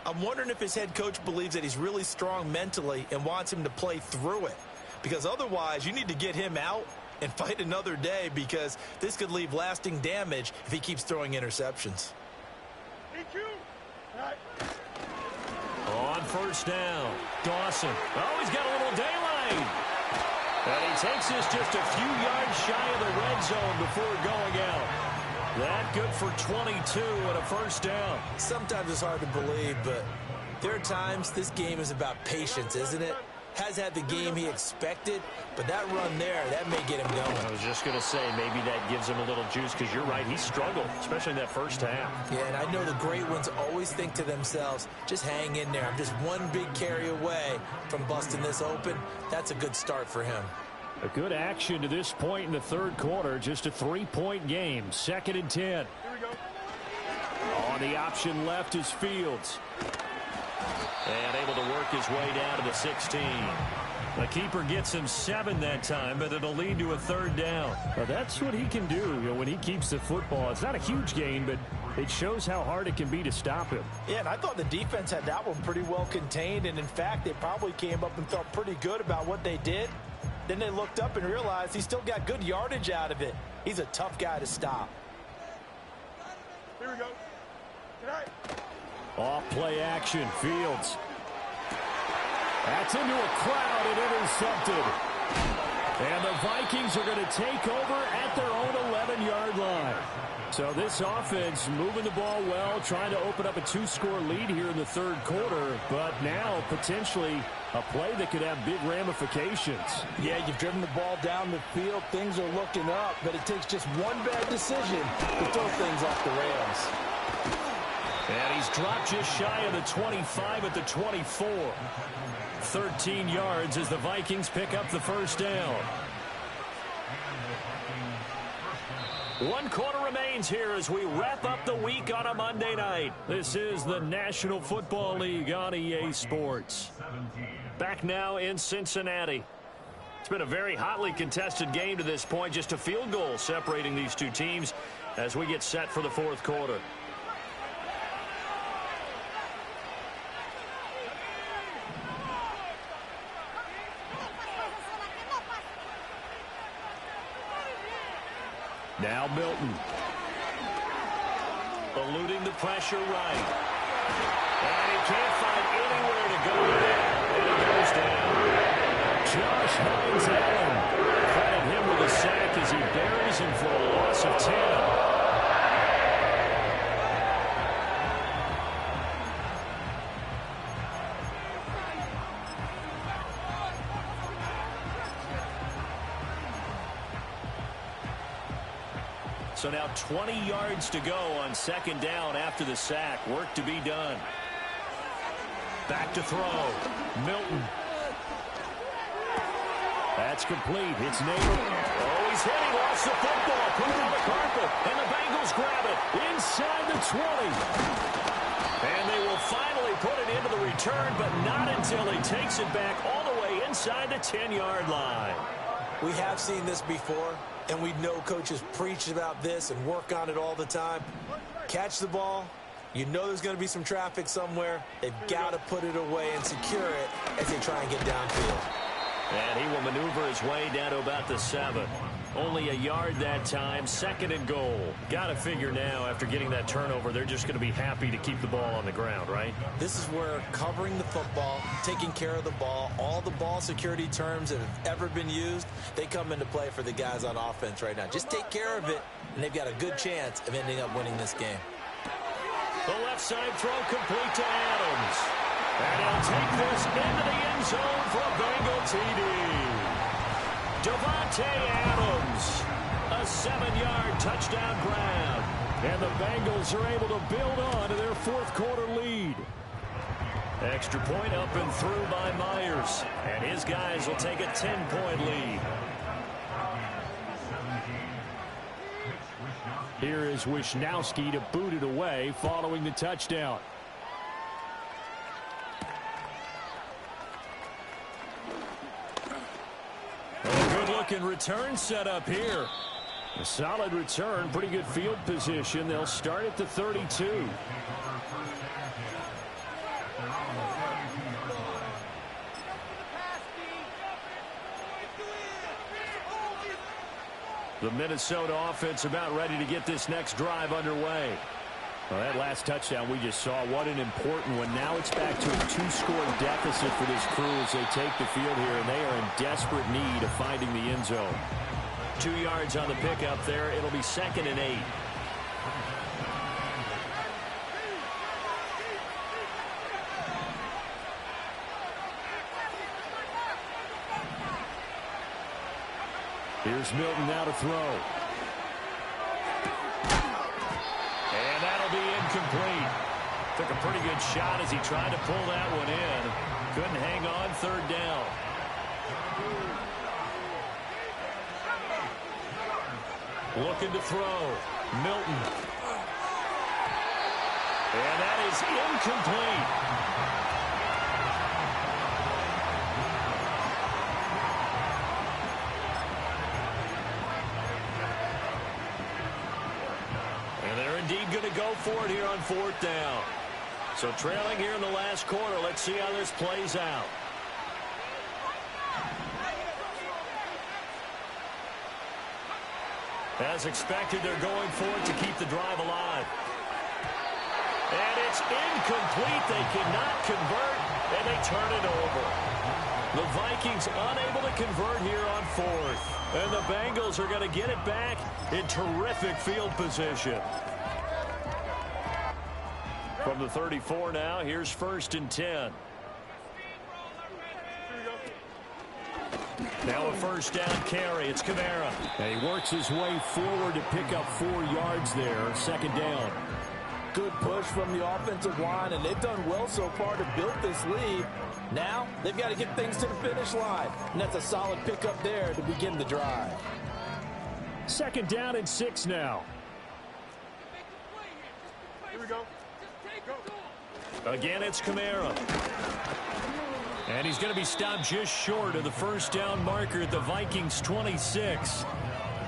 I'm wondering if his head coach believes that he's really strong mentally and wants him to play through it. Because otherwise, you need to get him out and fight another day, because this could leave lasting damage if he keeps throwing interceptions. On 1st down, Dawson. Oh, he's got a little daylight. And he takes this just a few yards shy of the red zone before going out. That good for 22 and a 1st down. Sometimes it's hard to believe, but there are times this game is about patience, isn't it? Has had the game he expected, but that run there, that may get him going. I was just going to say, maybe that gives him a little juice, because you're right, he struggled, especially in that 1st half. Yeah, and I know the great ones always think to themselves, just hang in there. I'm just 1 big carry away from busting this open. That's a good start for him. A good action to this point in the 3rd quarter, just a 3-point game, 2nd and 10. Here we go. On the option left is Fields. And able to work his way down to the 16. The keeper gets him 7 that time, but it'll lead to a 3rd down. Well, that's what he can do, you know, when he keeps the football. It's not a huge gain, but it shows how hard it can be to stop him. Yeah, and I thought the defense had that one pretty well contained, and in fact, they probably came up and felt pretty good about what they did. Then they looked up and realized he still got good yardage out of it. He's a tough guy to stop. Here we go. Tonight. Off play action, Fields. That's into a crowd and intercepted. And the Vikings are going to take over at their own 11-yard line. So this offense moving the ball well, trying to open up a 2-score lead here in the third quarter, but now potentially a play that could have big ramifications. Yeah, you've driven the ball down the field. Things are looking up, but it takes just one bad decision to throw things off the rails. And he's dropped just shy of the 25 at the 24. 13 yards as the Vikings pick up the first down. 1 quarter remains here as we wrap up the week on a Monday night. This is the National Football League on EA Sports. Back now in Cincinnati. It's been a very hotly contested game to this point. Just a field goal separating these two teams as we get set for the fourth quarter. Now Milton. Eluding the pressure right. And he can't find anywhere to go with it. And he goes down. Josh Hines-Allen. Credit him with a sack as he buries him for a loss of 10. So now 20 yards to go on second down after the sack. Work to be done. Back to throw. Milton. That's complete. It's Neighbor. Oh, he's hit. He lost the football. Put it on the carpet. And the Bengals grab it inside the 20. And they will finally put it into the return, but not until he takes it back all the way inside the 10-yard line. We have seen this before, and we know coaches preach about this and work on it all the time. Catch the ball. You know there's going to be some traffic somewhere. They've got to put it away and secure it as they try and get downfield. And he will maneuver his way down to about the 7. Only a yard that time. Second and goal. Got to figure now after getting that turnover, they're just going to be happy to keep the ball on the ground, right? This is where covering the football, taking care of the ball, all the ball security terms that have ever been used, they come into play for the guys on offense right now. Just take care of it, and they've got a good chance of ending up winning this game. The left side throw complete to Adams. And he'll take this into the end zone for a Bengal TD. Davante Adams, a 7-yard touchdown grab. And the Bengals are able to build on to their fourth quarter lead. Extra point up and through by Myers. And his guys will take a 10-point lead. Here is Wisnowski to boot it away following the touchdown. Good-looking return set up here. A solid return, pretty good field position. They'll start at the 32. The Minnesota offense about ready to get this next drive underway. Well, that last touchdown we just saw, what an important one. Now it's back to a 2-score deficit for this crew as they take the field here, and they are in desperate need of finding the end zone. 2 yards on the pickup there. It'll be 2nd and 8. Here's Milton now to throw. And that'll be incomplete. Took a pretty good shot as he tried to pull that one in. Couldn't hang on, third down. Looking to throw. Milton. And that is incomplete. Indeed going to go for it here on fourth down. So trailing here in the last quarter. Let's see how this plays out. As expected, they're going for it to keep the drive alive. And it's incomplete. They cannot convert. and they turn it over. The Vikings unable to convert here on fourth. And the Bengals are going to get it back in terrific field position. From the 34 now, here's 1st and 10. Now a 1st down carry. It's Kamara. And he works his way forward to pick up 4 yards there. 2nd down. Good push from the offensive line, and they've done well so far to build this lead. Now they've got to get things to the finish line, and that's a solid pickup there to begin the drive. 2nd down and 6 now. Here we go. Again, it's Kamara. And he's going to be stopped just short of the 1st down marker at the Vikings 26.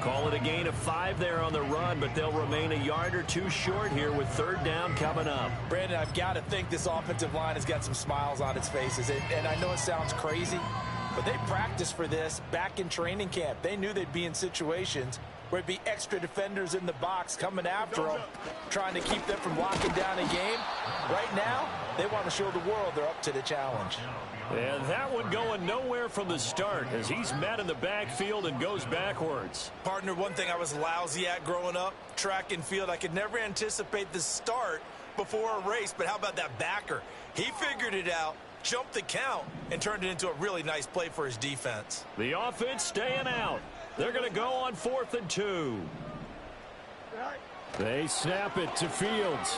Call it a gain of 5 there on the run, but they'll remain a yard or 2 short here with 3rd down coming up. Brandon, I've got to think this offensive line has got some smiles on its faces. And I know it sounds crazy, but they practiced for this back in training camp. They knew they'd be in situations where it'd be extra defenders in the box coming after them, trying to keep them from locking down a game. Right now, they want to show the world they're up to the challenge. And that one going nowhere from the start as he's met in the backfield and goes backwards. Partner, one thing I was lousy at growing up, track and field, I could never anticipate the start before a race, but how about that backer? He figured it out, jumped the count, and turned it into a really nice play for his defense. The offense staying out. They're going to go on 4th and 2. They snap it to Fields.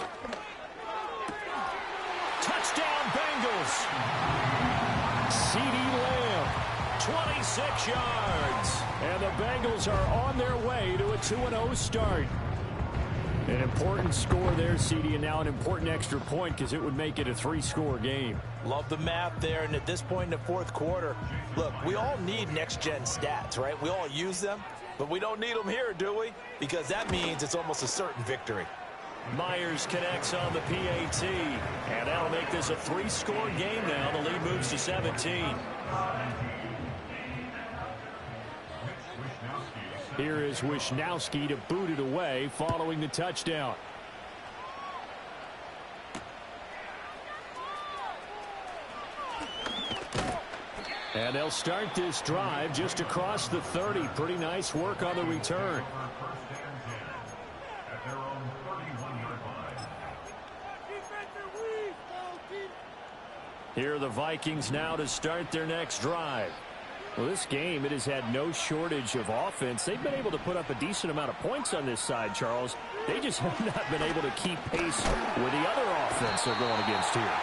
Touchdown, Bengals. CeeDee Lamb, 26 yards. And the Bengals are on their way to a 2-0 start. An important score there, CeeDee, and now an important extra point because it would make it a 3-score game. Love the math there, and at this point in the 4th quarter, look, we all need next-gen stats, right? We all use them, but we don't need them here, do we? Because that means it's almost a certain victory. Myers connects on the PAT, and that'll make this a 3-score game now. The lead moves to 17. Here is Wisnowski to boot it away following the touchdown. And they'll start this drive just across the 30. Pretty nice work on the return. Here are the Vikings now to start their next drive. Well, this game, it has had no shortage of offense. They've been able to put up a decent amount of points on this side, Charles. They just have not been able to keep pace with the other offense they're going against here.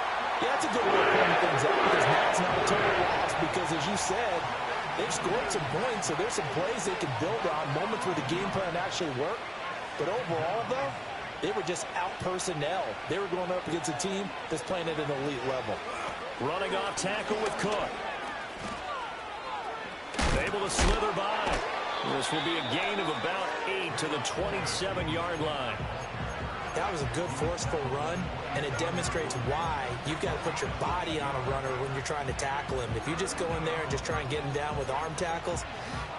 Yeah, that's a good way of pointing things out because now it's not a total loss because, as you said, they've scored some points, so there's some plays they can build on, moments where the game plan actually worked. But overall, though, they were just out-personnel. They were going up against a team that's playing at an elite level. Running off tackle with Cook. Able to slither by. This will be a gain of about 8 to the 27-yard line. That was a good forceful run, and it demonstrates why you've got to put your body on a runner when you're trying to tackle him. If you just go in there and just try and get him down with arm tackles,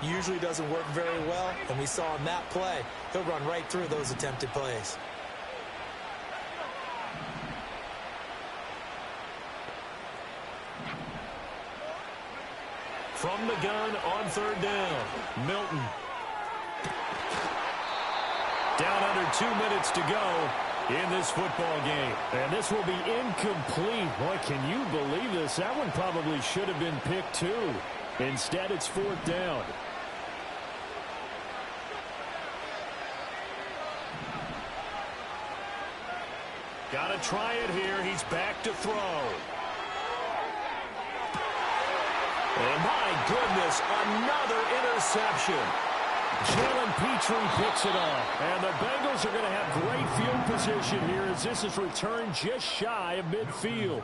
usually doesn't work very well, and we saw in that play, he'll run right through those attempted plays. From the gun on 3rd down, Milton. Down under 2 minutes to go in this football game. And this will be incomplete. Boy, can you believe this? That one probably should have been picked too. Instead, it's 4th down. Got to try it here. He's back to throw. And my goodness, another interception. Jalen Petrie picks it off. And the Bengals are going to have great field position here as this is returned just shy of midfield.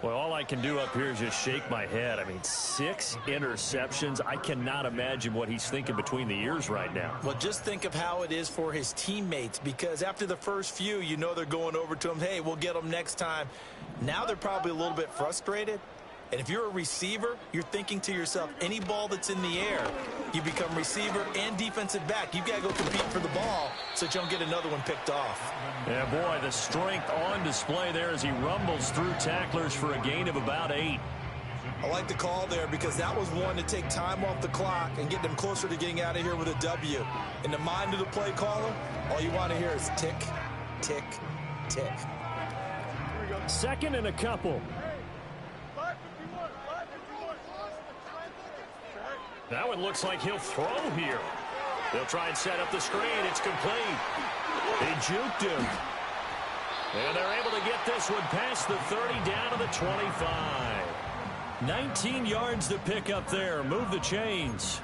Well, all I can do up here is just shake my head. I mean, 6 interceptions. I cannot imagine what he's thinking between the ears right now. Well, just think of how it is for his teammates, because after the first few, you know they're going over to him, hey, we'll get them next time. Now they're probably a little bit frustrated. And if you're a receiver, you're thinking to yourself, any ball that's in the air, you become receiver and defensive back. You've got to go compete for the ball so that you don't get another one picked off. Yeah, boy, the strength on display there as he rumbles through tacklers for a gain of about 8. I like the call there because that was one to take time off the clock and get them closer to getting out of here with a W. In the mind of the play caller, all you want to hear is tick, tick, tick. 2nd and a couple. Now it looks like he'll throw here. They'll try and set up the screen. It's complete. They juked him. And they're able to get this one past the 30 down to the 25. 19 yards to pick up there. Move the chains.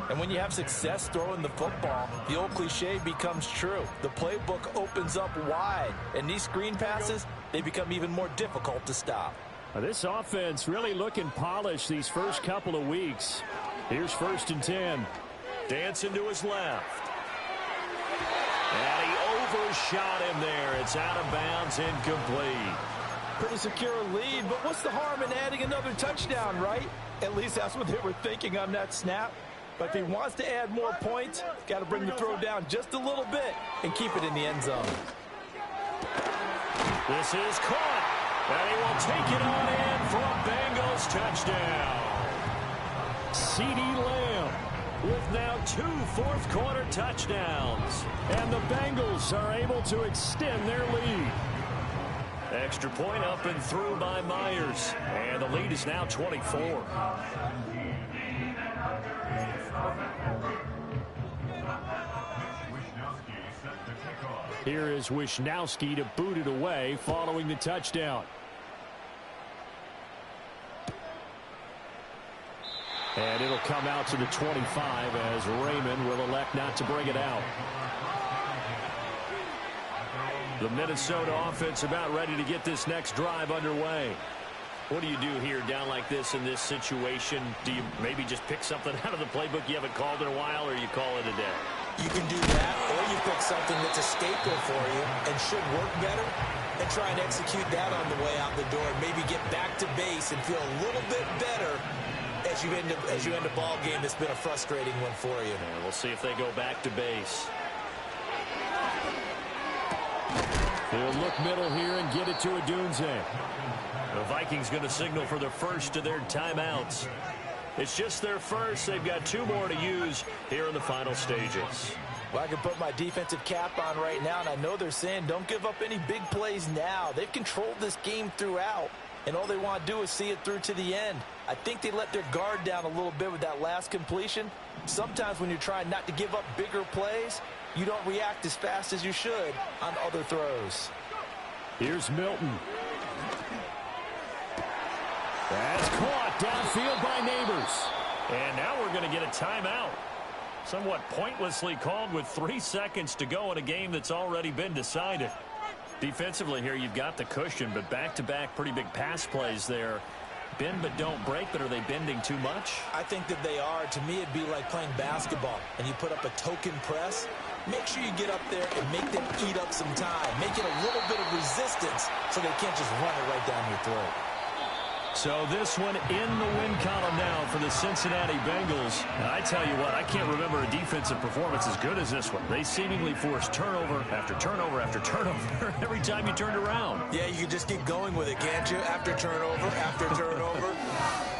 And when you have success throwing the football, the old cliche becomes true. The playbook opens up wide. And these screen passes, they become even more difficult to stop. This offense really looking polished these first couple of weeks. Here's 1st and 10. Dancing to his left. And he overshot him there. It's out of bounds, incomplete. Pretty secure lead, but what's the harm in adding another touchdown, right? At least that's what they were thinking on that snap. But if he wants to add more points, got to bring the throw down just a little bit and keep it in the end zone. This is caught. And he will take it on in for a Bengals touchdown. CeeDee Lamb with now 2 fourth-quarter touchdowns. And the Bengals are able to extend their lead. Extra point up and through by Myers. And the lead is now 24. Here is Wishnowski to boot it away following the touchdown. And it'll come out to the 25 as Raymond will elect not to bring it out. The Minnesota offense about ready to get this next drive underway. What do you do here down like this in this situation? Do you maybe just pick something out of the playbook you haven't called in a while, or you call it a day? You can do that, or you pick something that's a staple for you and should work better and try and execute that on the way out the door and maybe get back to base and feel a little bit better as you end a ball game that's been a frustrating one for you. Yeah, we'll see if they go back to base. They'll look middle here and get it to Odunze. The Vikings going to signal for the first of their timeouts. It's just their first. They've got 2 more to use here in the final stages. Well, I can put my defensive cap on right now, and I know they're saying don't give up any big plays now. They've controlled this game throughout, and all they want to do is see it through to the end. I think they let their guard down a little bit with that last completion. Sometimes when you're trying not to give up bigger plays, you don't react as fast as you should on other throws. Here's Milton. That's caught downfield by Neighbors. And now we're going to get a timeout. Somewhat pointlessly called with 3 seconds to go in a game that's already been decided. Defensively here, you've got the cushion, but back-to-back pretty big pass plays there. Bend but don't break, but are they bending too much? I think that they are. To me, it'd be like playing basketball, and you put up a token press. Make sure you get up there and make them eat up some time. Make it a little bit of resistance so they can't just run it right down your throat. So this one in the win column now for the Cincinnati Bengals. And I tell you what, I can't remember a defensive performance as good as this one. They seemingly forced turnover after turnover after turnover every time you turned around. Yeah, you can just keep going with it, can't you? After turnover, after turnover.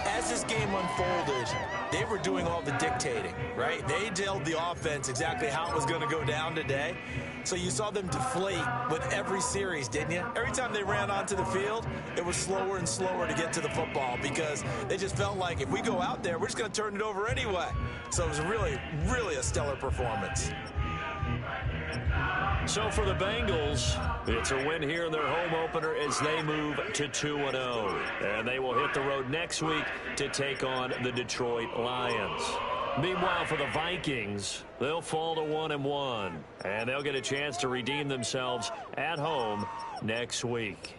As this game unfolded, they were doing all the dictating, right? They told the offense exactly how it was going to go down today. So you saw them deflate with every series, didn't you? Every time they ran onto the field, it was slower and slower to get to the football because they just felt like if we go out there, we're just going to turn it over anyway. So it was really, really a stellar performance. So for the Bengals, it's a win here in their home opener as they move to 2-0. And they will hit the road next week to take on the Detroit Lions. Meanwhile, for the Vikings, they'll fall to 1-1. And they'll get a chance to redeem themselves at home next week.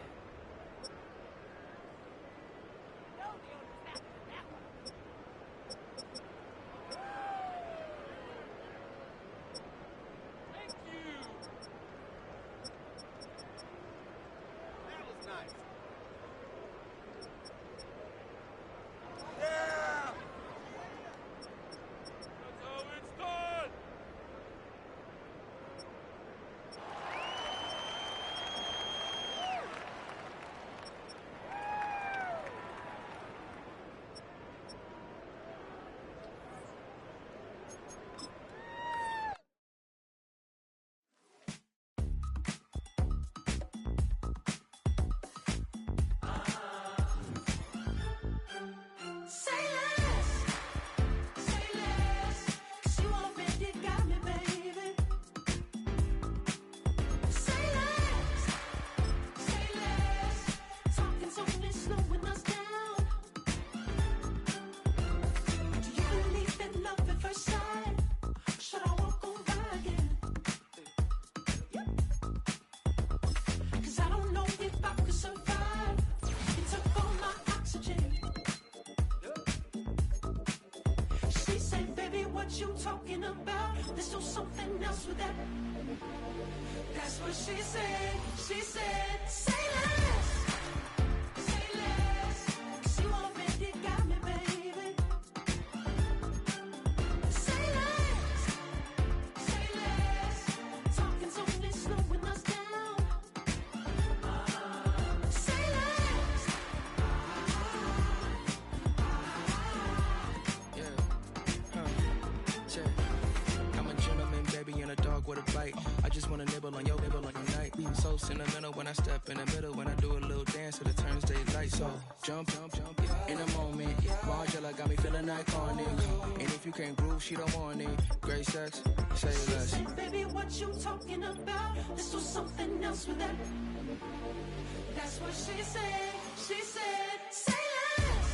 what you talking about. There's still something else with that. That's what she said. She said, say less. Say less. 'Cause you already got me, baby. Say less. Say less. Talking's only slowing us down. Say less. I'm a gentleman, baby, and a dog with a bite. I just wanna nibble on your night. So sentimental when I step in the middle. When I do a little dance, it turns daylight. So jump in the moment. Margella got me feeling iconic. And if you can't groove, she don't want it. Great sex, say less. She said, baby, what you talking about? There's still something else with that. That's what she said. She said, say less.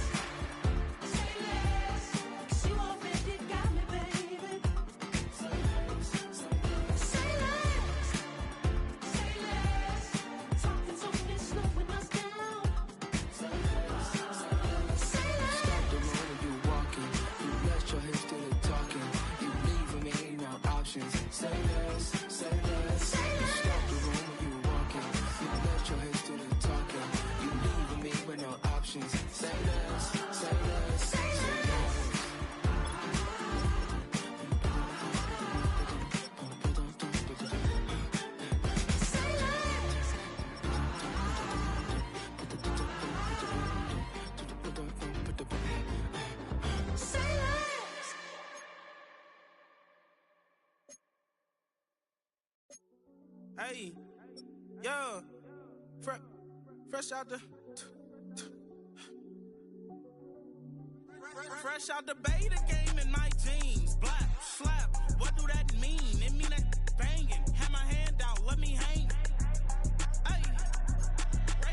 Say less. 'Cause you already got me, baby. Say less. Say less. Talking's only slowing us down. Say less. Say less. Stop the room when you walking. You rest your head still talking. You leaving me no options. Say less, say less. Say less. Stop the room when you walking. You rest your head still talking. You leaving me with no options. Say less, say less, Say less. Say less. Say less. Hey, yo, fresh out the fresh out the beta game in my jeans. Black slap, what do that mean? It mean that banging. Have my hand out, let me hang. Hey,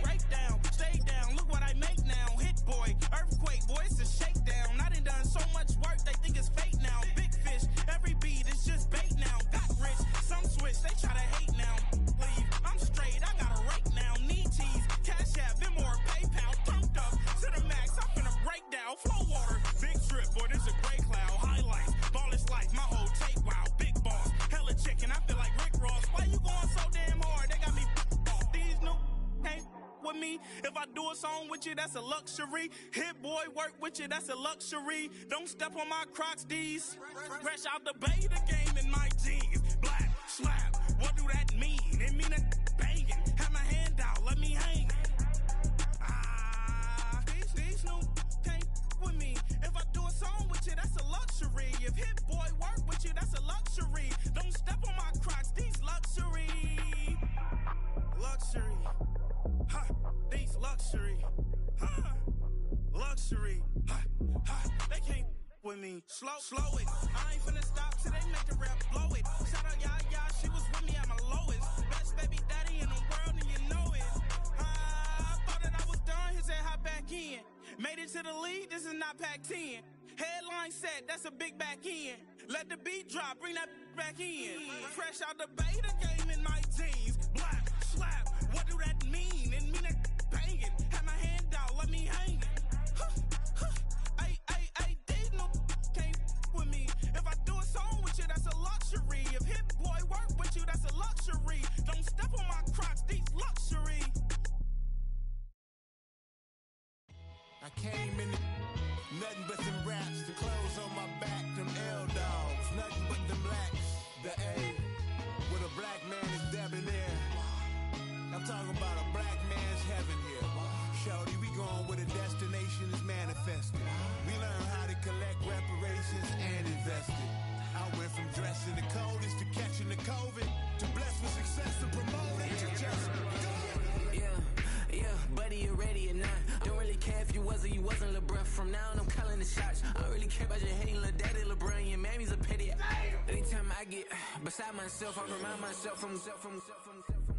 break down, stay down. Look what I make now. Hit boy, earthquake, boy, it's a shakedown. I done so much work, they think it's fake now. Big fish, every beat is just bait now. Got rich, some switch, they try to hate now. Leave, I'm straight, I got a rake now. Need cheese, cash app, Venmo or PayPal. Pumped up to the max, I'm finna break down. Flow water, big trip, boy, this a gray cloud. Highlights, ball is life, my whole take, wow. Big boss, hella chicken, I feel like Rick Ross. Why you going so damn hard? They got me off. These new can't with me. If I do a song with you, that's a luxury. Hit boy, work with you, that's a luxury. Don't step on my Crocs, these. Fresh out the beta game in my jeans. Black slap, what do that mean? It mean that banging. Have my hand out, let me hang. These new can't with me. If I do a song with you, that's a luxury. If hit boy work with you, that's a luxury. Don't step on my Crocs, these luxury. Luxury. Ha, these luxury. Ha, luxury. Ha, ha, they can't with me. Slow it. I ain't finna stop till they make the rap blow it. Shout out Yaya, she was with me at my lowest. Best baby daddy in the world and you know it. I thought that I was done, he said hop back in. Made it to the lead, this is not Pac-10. Headline set, that's a big back end. Let the beat drop, bring that back in. Fresh out the beta game in my jeans. Black slap, what do that mean? It mean that banging. Have my hand out, let me hang it. Ay, these no can't with me. If I do a song with you, that's a luxury. If hit boy work with you, that's a luxury. Don't step on my Crocs, these luxury. I came in nothing but some raps, the clothes on my back, them L-dogs, nothing but them blacks, the A, with a black man is debonair. I'm talking about a black man's heaven here. Shorty, we going where the destination is manifested. We learn how to collect reparations and invest it. I went from dressing the coldest to catching the COVID, to blessed with success to promote it to just Yeah, buddy, you ready or not? Don't really care if you was or you wasn't LeBron. From now on, I'm calling the shots. I don't really care about your hating little daddy LeBron. Your mammy's a pity. Anytime I get beside myself, I remind myself from.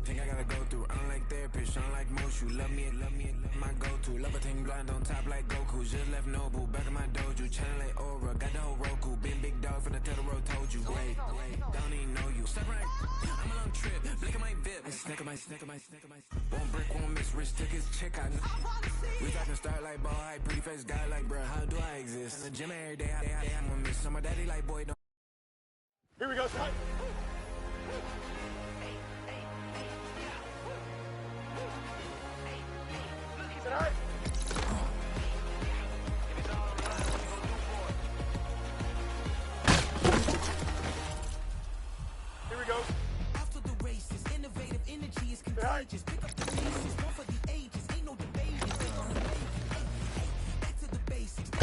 Think I gotta go through. I don't like therapists, I don't like most. You love me, my go-to. Love a thing blind on top like Goku. Just left Nobu, back in my dojo. Channel like Aura, got the whole Roku. Been big dog from the Tether Road, told you. Wait, don't even know you. Step right, I'm a long trip. Blick at my VIP. Snack of my. One brick, one miss. Rich took his check out. We talking start like ball, high, pretty face guy like, bruh, how do I exist? In the gym every day, I'm gonna miss. I'm a daddy like, boy, don't. Here we go, son. All right. Here we go. After the races, innovative energy is contagious. Pick up the pieces, one for the ages. Ain't no debating. Think on the plate. Back to the basics. The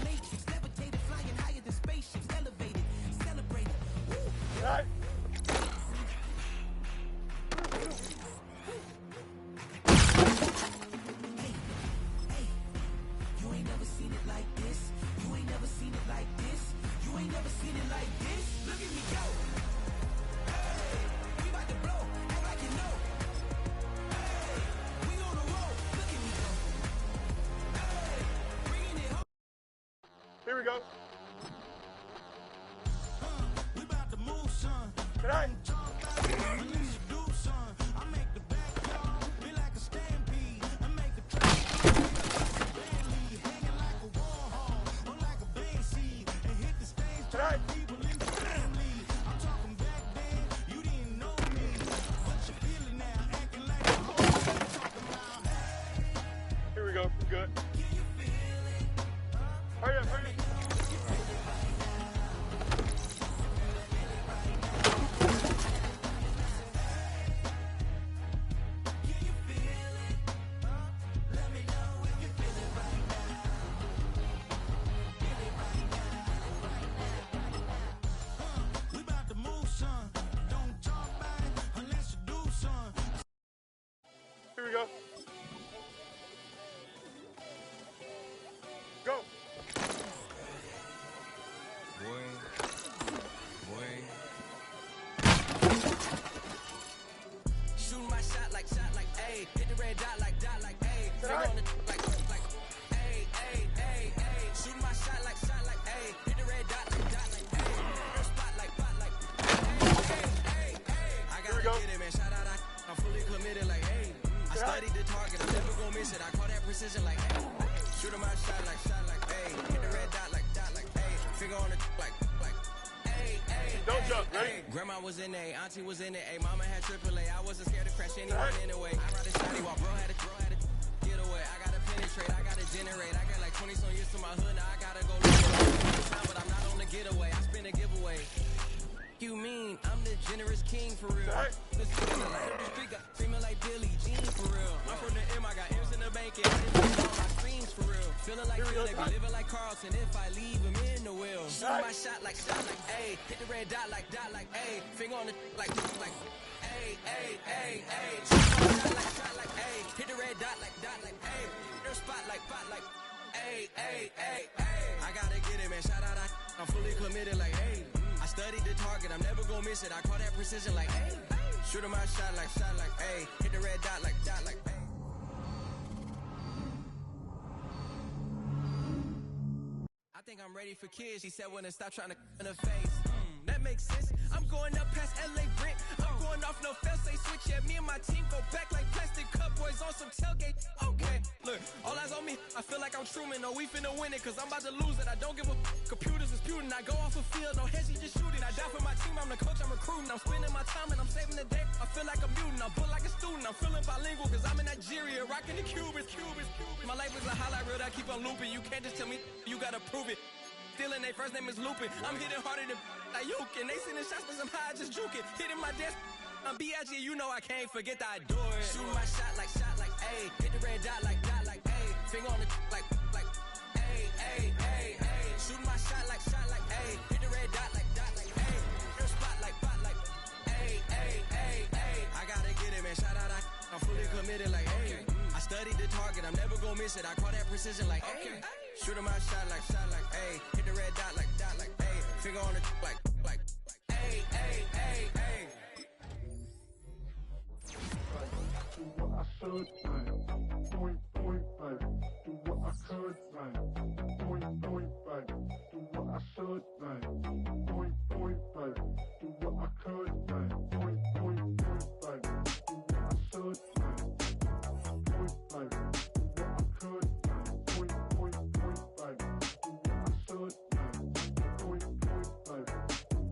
matrix, levitated, flying higher than spaceships. Elevated, celebrated. All right. You ain't never seen it like this. You ain't never seen it like this. You ain't never seen it like this. Look at me go. Hey, we about to blow. Act like you know. Hey, we on the road. Look at me go. Hey, bringing it home. Here we go. We about to move, son. All right. Unless you do, son. I make the backyard be like a stampede. I make a track hanging like a war hall or like a band seed and hit the stage. All right. People in the family. I'm talking back then. You didn't know me, but you feel it now. Acting like a hoe. Talking about, hey, Here we go. Good. can you feel it? Hurry up, hurry up. Can you feel it? Let me know if you feel it right now. Feel it right now. We about to move, son. Don't talk about it unless you do, son. Here we go. Go. Shooting my shot like, ayy. Hit the red dot like, ayy. Finger on the like, ayy, ayy, ayy, ayy. Shooting my shot like, ayy. Hit the red dot like, ayy. Her spot like, ayy, ayy, ayy. I Here we gotta go. get it, man. Shout out, I'm fully committed like, hey. I studied the target, I'm never gonna miss it. I call that precision like, hey. Shooting my shot like, ayy. Hit the red dot like, ayy. Finger on the like, ayy, ayy. Don't jump, ready? Ayy. Grandma was in A, auntie was in A, mama had AAA. I wasn't scared to crash anyone anyway. I ride a shotty while bro had a get away. I gotta penetrate, I gotta generate. I got like 20 some years to my hood, now I gotta go time, but I'm not on the getaway. I spin a giveaway. You mean I'm the generous king for real? Right. This is the light of the street, got screaming like Billie Jean for real. I'm from the M, I got M's in the bank, and I didn't put all my streams for real. Feeling like Phil, they be living like Carlton if I leave him in the wheel. Shoot my shot like, ayy. Hit the red dot like, ayy. Finger on the like, ayy, ayy, ayy, ayy. Shoot my shot like, ayy. Hit the red dot like, ayy. Her spot like, ayy, ayy, ayy, ayy. I gotta get it, man. Shout out, I'm fully committed like, hey. I studied the target, I'm never gonna miss it. I call that precision like, hey. Shooting my shot like, hey. Hit the red dot like, hey. I think I'm ready for kids. She said when to stop trying to in her face. That makes sense. I'm going up past LA Brent. I'm going off no fail, say switch. Yeah, me and my team go back like plastic cup boys on some tailgate. Okay, look, all eyes on me. I feel like I'm Truman. No, we finna win it, cause I'm about to lose it. I don't give a computers disputing. I go off a field, no heads, he just shooting. I die for my team, I'm the coach, I'm recruiting. I'm spending my time and I'm saving the day. I feel like a mutant, I'm built like a student. I'm feeling bilingual, cause I'm in Nigeria, rocking the Cubans. My life is a highlight reel that I keep on looping. You can't just tell me, you gotta prove it. Stealing, they first name is Lupin. I'm hitting harder than like Yukin. They sending shots for some high, just juke it. Hitting my desk, I'm B.I.G. You know I can't forget that I do it. Shooting my shot like, ayy. Hit the red dot like, ayy. Finger on the like, ayy, ayy, ayy, ayy. Shooting my shot like, ayy. Hit the red dot like, ayy. Her spot like, ayy, ayy, ayy, ayy. I gotta get it, man. Shout out, I'm fully committed like, hey. I studied the target, I'm never gonna miss it. I call that precision like, hey. Shooting my shot like, ayy. Hit the red dot like, ayy. Finger on the like, ayy, ayy, ayy, ayy. Do what I should, man. Point, babe. Do what I could, man. Point, babe. Do what I should, man. Point, babe. Do what I could, man. Point, babe. Do what I should, man. Point, babe. Do what I could, man. Point, babe. Do what I should, man. Point, babe. Do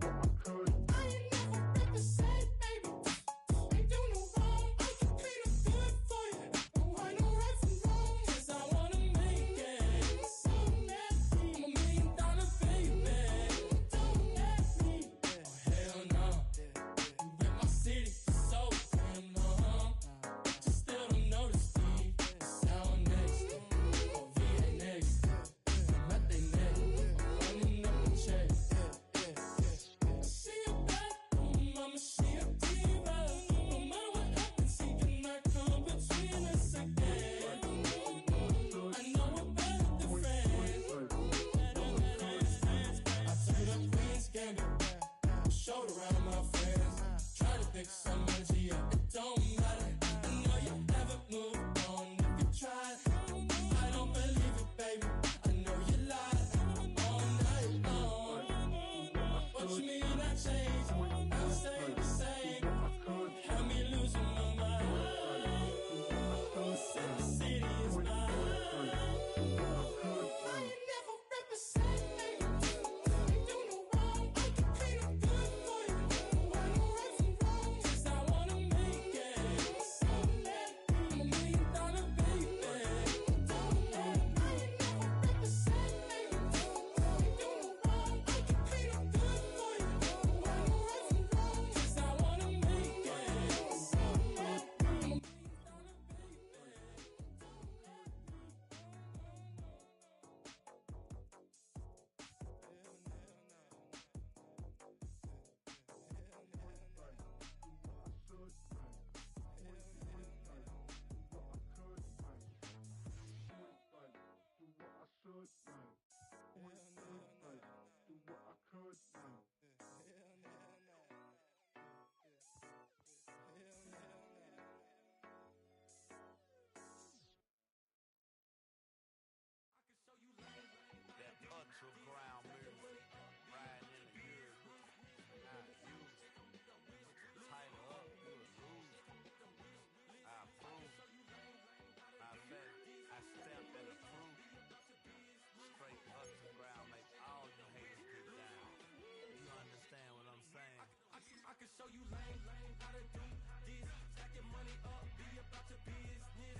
show you lame, how to do this. Stack your money up, be about your business.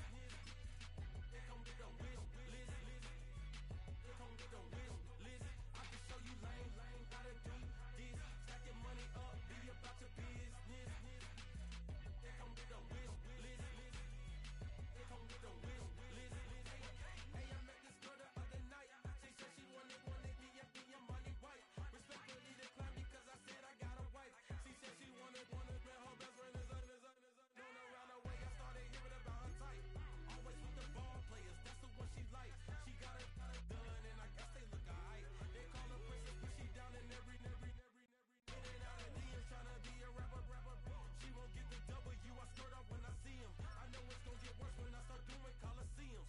They come with the wish list. They come with the wish list. I can show you lame, how to do this. Stack your money up, be about your business. They come with the wish list. They come with the wish list. Hey, I met this girl the other night. She said she wanted be a money wife. Respectfully declined because I said I got a wife. She said she wanted when her best friend is known around the way. I started hearing about her type. Always with the ball players, that's the one she like. She got it done, and I guess they look alright. They call her princess, but she down in every. In and out of DMs, tryna be a rapper. She won't get the W, I skirt off when I see him. I know it's gonna get worse when I start doing Coliseums.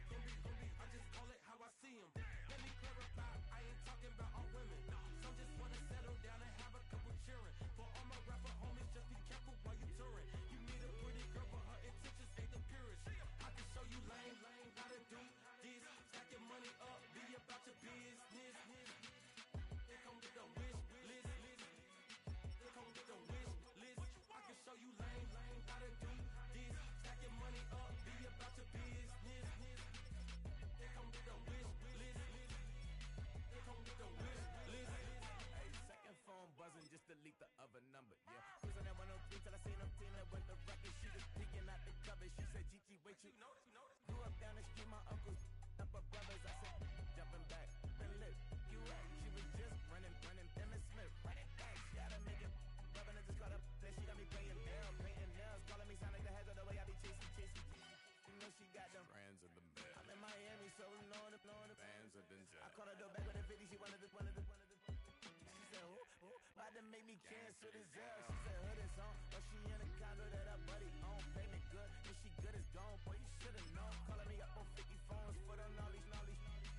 Gonna be, I just call it how I see him. Let me clarify, I ain't talking about all women. Some just wanna settle down and have a couple cheering. For all my rapper homies, just be careful while you touring. You need a pretty girl, but her intentions ain't the purest. I can show you lame, how to do this. Stack your money up, be about your business. They come with the wish list. They come with the wish list. I can show you lame, how to do this. Stack your money up, be about your business. They come with the wish list. They come with the wish list. Hey, second phone buzzing, just delete the other number, yeah. Cruising at 103 till I seen them feeling with the record. She was peeking out the cover. She said, Gigi, wait, you grew up down the street, my uncles up her brothers. I said, jumping back, been lit, you up. She was just running, Emmett Smith, running back. She had to make it, rubbing it, just caught up. Then she got me paying down, painting nails, calling me sound like the heads of the way I be chasing. You know she got them Brands of the bed. I'm in Miami, so blowing the Bands of the jet. I caught her door back with a 50, she wanted the. She said, who, about to make me cancel this L. She said, hood is on, but she in a condo that her buddy own. Payment good, and she good as gone. Boy, you should've known. Calling me up on 50 phones, foot on all these.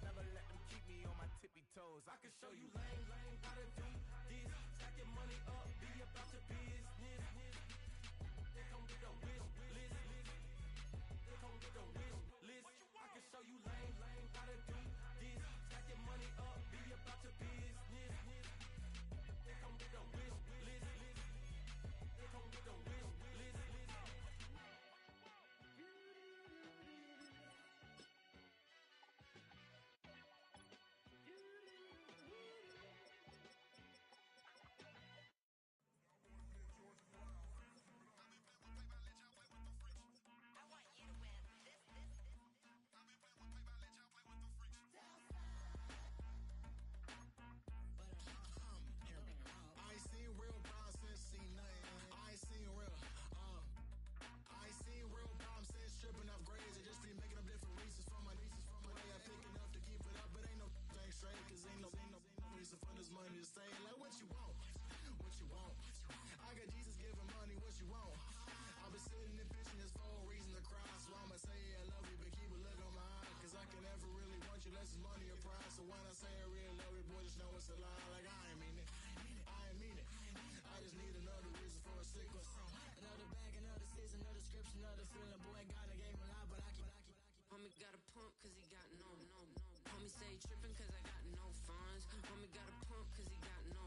Never let them keep me on my tippy toes. I can show you lame, how to do this. Stack your money up, be about your business. They come with the wish list. They come with the wish list. I can show you lame, how to do this. Stack your money up, be about your business. They come with the wish list. They come with the wish list. I ain't seen real problems since seen nothing. I ain't seen real, I ain't seen real problems since stripping off grades. I just be making up different reasons for my way. I pick enough to keep it up, but ain't no thing straight, cause ain't no reason for this money to stay. Like what you want, I got Jesus giving money, what you want? I've been sitting and pitching this for a reason to cry. So I'ma say I love you, but keep a look on my eye, cause I can never really want you unless it's money or pride. So when I say I really love you, boy, just know it's a lie. Like I ain't mean it. I just need another reason for a sickness. Another bag, another season, another description, another feeling. Boy, God, I gave him a lot, but I keep. Homie got a pump cause he got no. Homie stay tripping cause I got no funds. Homie got a pump cause he got no.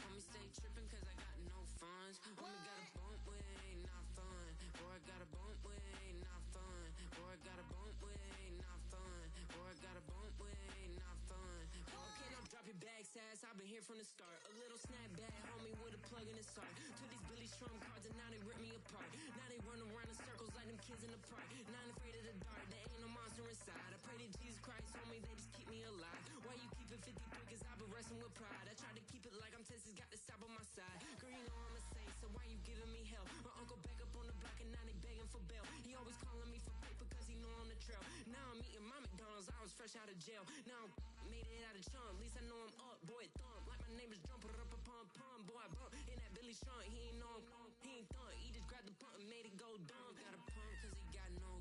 Homie stay tripping cause I got no funds. Homie got a bump with ain't not fun. Boy, I got a bump with ain't not fun. Boy, I got a bump with ain't not fun. Boy, I got a bump with ain't not fun. Okay, now drop your bag, sass. I've been here from the start. A little snapback, homie, with a plug in his heart. Took these Billy Strum cards and now they rip me apart. Now they run around in circles like them kids in the park. Now I'm afraid of the dark. There ain't no monster inside. I pray to Jesus Christ, homie, they just keep me alive. Why you keep it 53? Cause I've been wrestling with pride. I try to keep it like I'm Texas, got the stop on my side. Girl, you know I'm a saint, so why you giving me hell? My uncle back up on the block and now they begging for bail. He always calling me for paper cause he know I'm the trail. Now I'm eating my McDonald's, I was fresh out of jail. Now I'm made it out of chunk, at least I know I'm up. Boy, thump, like my name is Jumper, pum. Boy, I bump in that Billy Strong, he ain't know, he ain't thump. He just grabbed the pump and made it go dumb. Got a pump cause he got no.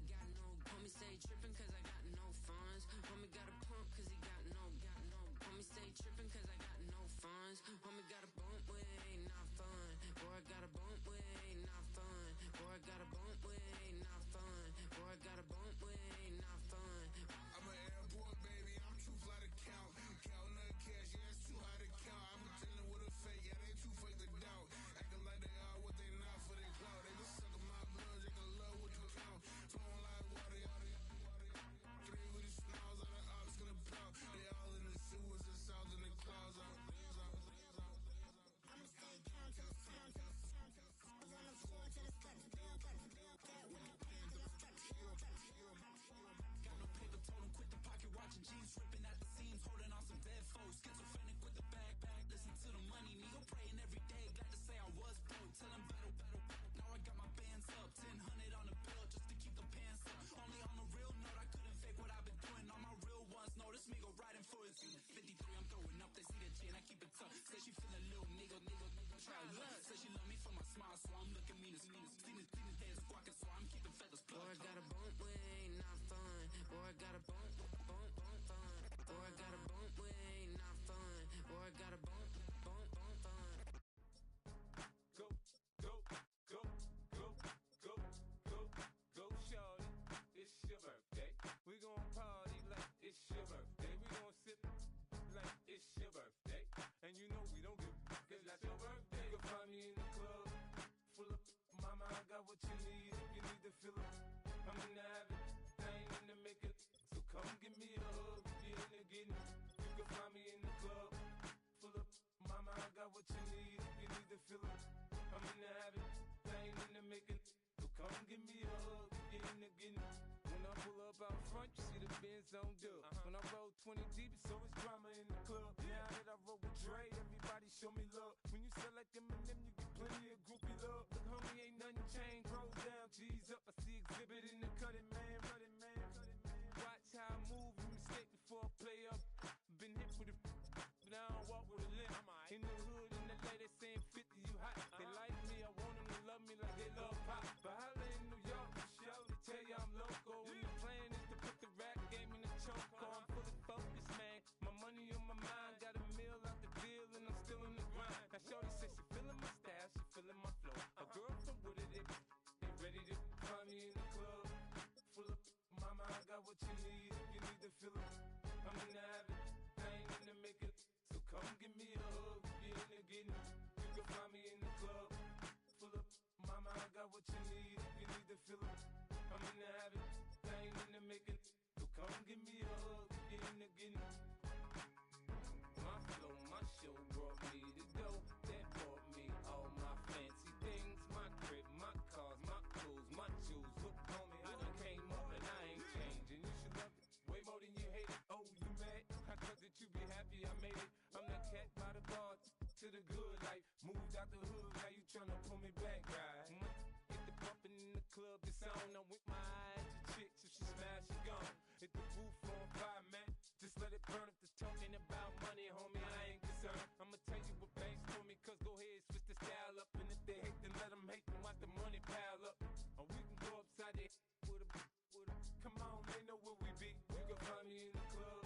Homie stay tripping cause I got no funds. Homie got a pump cause he got no. Homie stay tripping cause I got no funds. Homie got a bump with ain't not fun. Boy, I got a bump with ain't not fun. Boy, I got a bump with ain't not fun. Boy, I got a bump with ain't not fun. I'm an airport baby, I'm too fly to count. Counting the cash, yeah, it's too high to count. I'm dealing with a fake, yeah, they too fake to doubt. Acting Gucci and I keep it tough. Say she feel a little nigga, try luck. Say she love me for my smile, so I'm looking mean as Tina's head squawking, so I'm keeping feathers plucked. Boy, I got a bump with ain't not fun. Boy, I got a bump fun. Boy, I got a bump with ain't not fun. Boy, I got a bump fun. Go, go, go, go, go, go, go, shorty. It's your birthday. We gon' party like it's your birthday. We gon' sip like it's your birthday. And you know we don't give cause that's your birthday. You can find me in the club, full of mama, I got what you need. If you need to fill up, I'm in the habit, I ain't in the making. So come give me a hug, if you're in the getting. You can find me in the club, full of mama, I got what you need. If you need to fill up, I'm in the habit, I ain't in the making. So come give me a hug, if you're in the getting. When I pull up out front, you see the Benz on dub. When I roll 20 deep, it's always drama in the club. Now that I roll with Dre, everybody show me love. When you sell like Eminem, you get plenty of groupie love. Look, homie, ain't nothing changed. Roll down, G's up. I see exhibit in the cutting, man. Watch how I move, you mistake before I play up. Been hit with a but I don't walk with a limp. In the hood, in the LA, they saying 50, you hot. They like me, I want them to love me like they love pop. But holla in New York, show, they tell you I'm local. And the plan is to put the rap game in the choke. I'm fully focused, man. My money on my mind, got a meal out the deal, and I'm still in the grind. Now shorty says she feeling my style, she feeling my flow. A girl from Wooded, they ready to find me in the club. Full of mama, I got what you need. If you need to fill up, I'm in the habit, I ain't in the making. So come give me a hug, if you're in the getting. You can find me in the club, full of mama, I got what you need. If you need to fill up, I'm in the habit, I ain't in the making. So come give me a hug, if you're in the getting. My flow, my show brought me to go. That brought me all my fancy things. My crib, my cars, my clothes, my jewels. Look, homie, I done came up and I ain't changing. You should love it way more than you hate it. Oh, you mad? I thought that you be happy I made it. I'm that cat by the bar to the good life. Moved out the hood, now you tryna pull me back, right? Get the bumpin' in the club, it's on. I'm with my eyes to chicks, if she smash, she gone. Hit the roof on fire, man. Just let it burn if the talking about money, homie, I ain't concerned. I'ma tell you what banks for me, cause go ahead, switch the style up. And if they hate, then let them hate, then watch the money pile up. Or we can go upside there with a come on, they know where we be. You can find me in the club,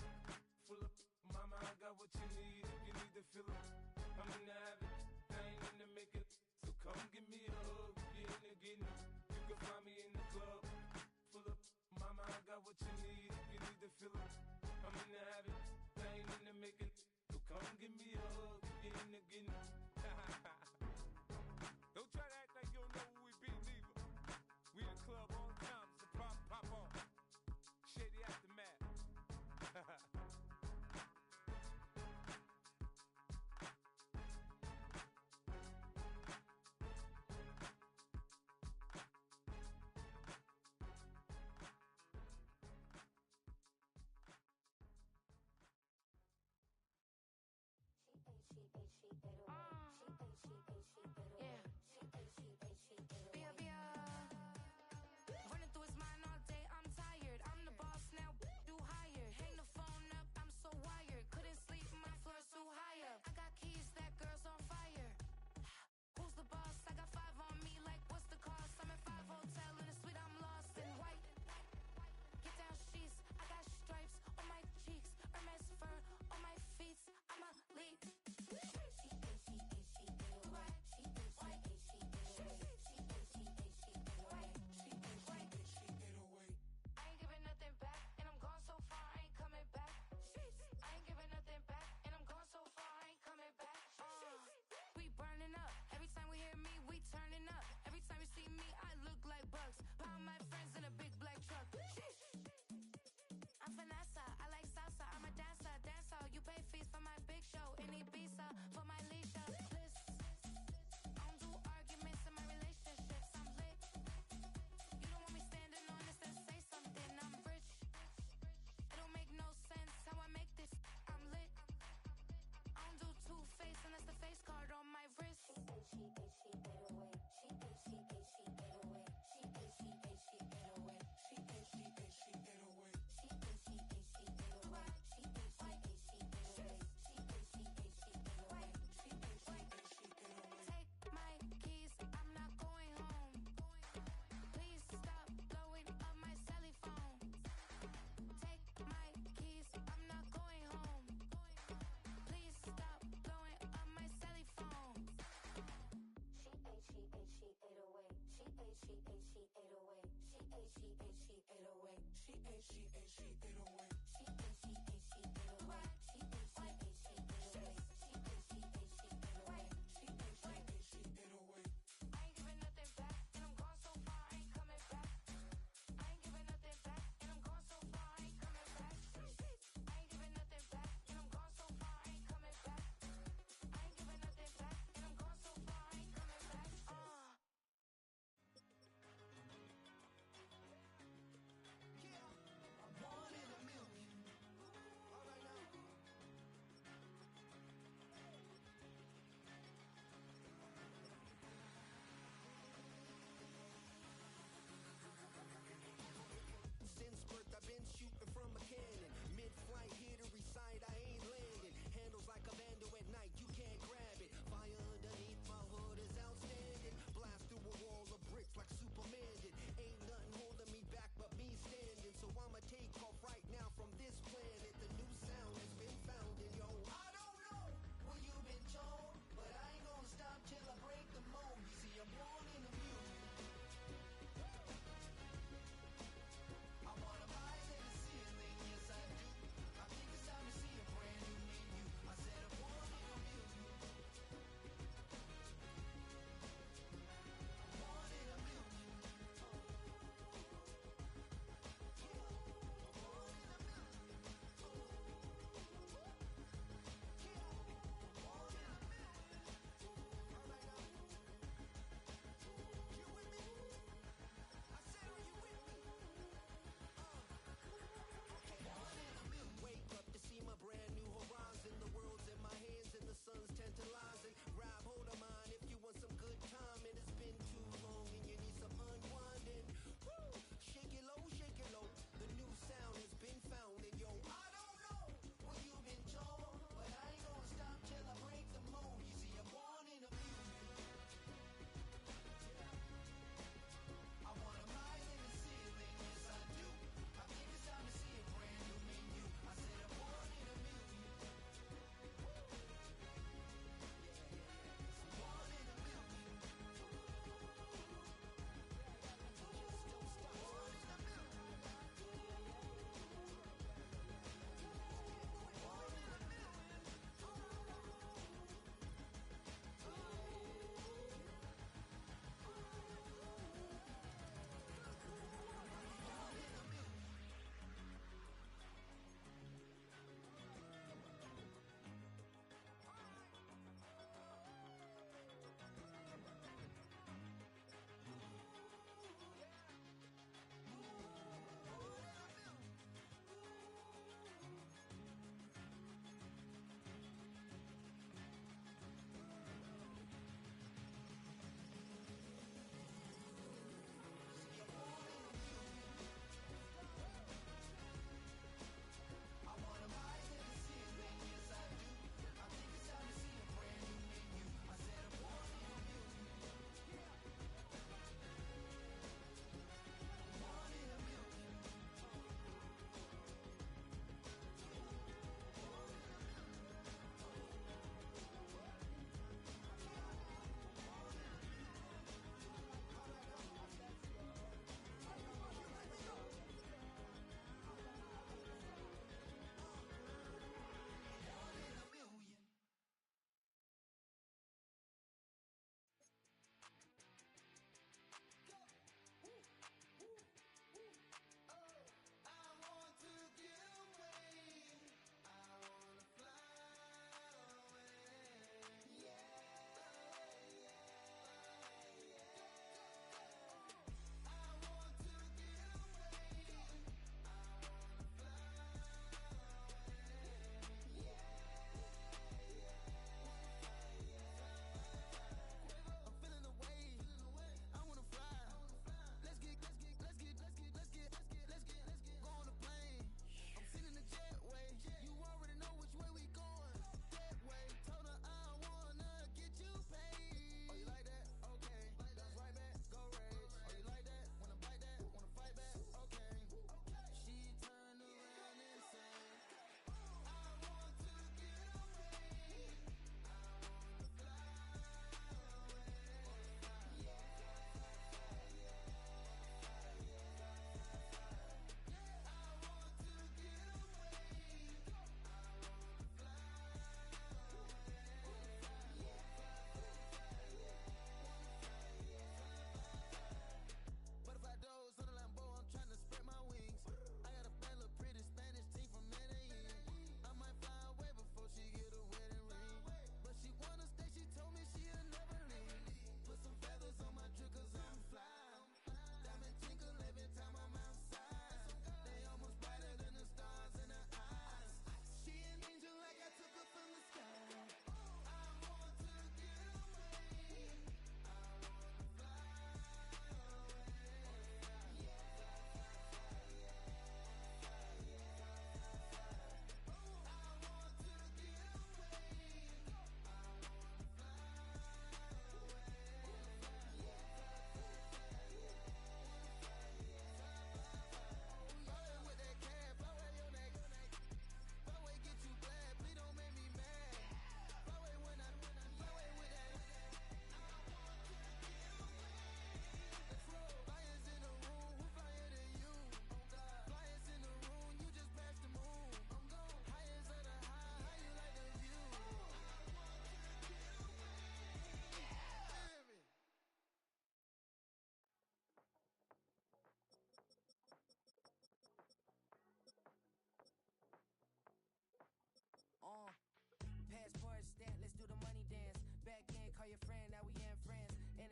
full of mama, I got what you need. If you need to fill up, I'm in the habit, I ain't in the making. So come give me a hug, if you're in the getting. You can find me in the club, full of mama, I got what you need. If you need to fill up, I'm in the habit, I ain't in the making. So come give me a hug, if you're in the getting. Don't try to act like you don't know where we be, neither. We in the club all the time, it's a pop on. Shady Aftermath. Running through his mind all day, I'm tired. I'm the boss now, do higher. Hang the phone up, I'm so wired. Couldn't sleep, my floor's too high up. I got keys, that girl's on fire. Who's the boss? I got 5 on me, like what's the cost? I'm at 5 hotel in a suite, I'm lost in white. Get down sheets, I got stripes on my cheeks. Hermes fur on my feet, I'm a lead. She white. Wanted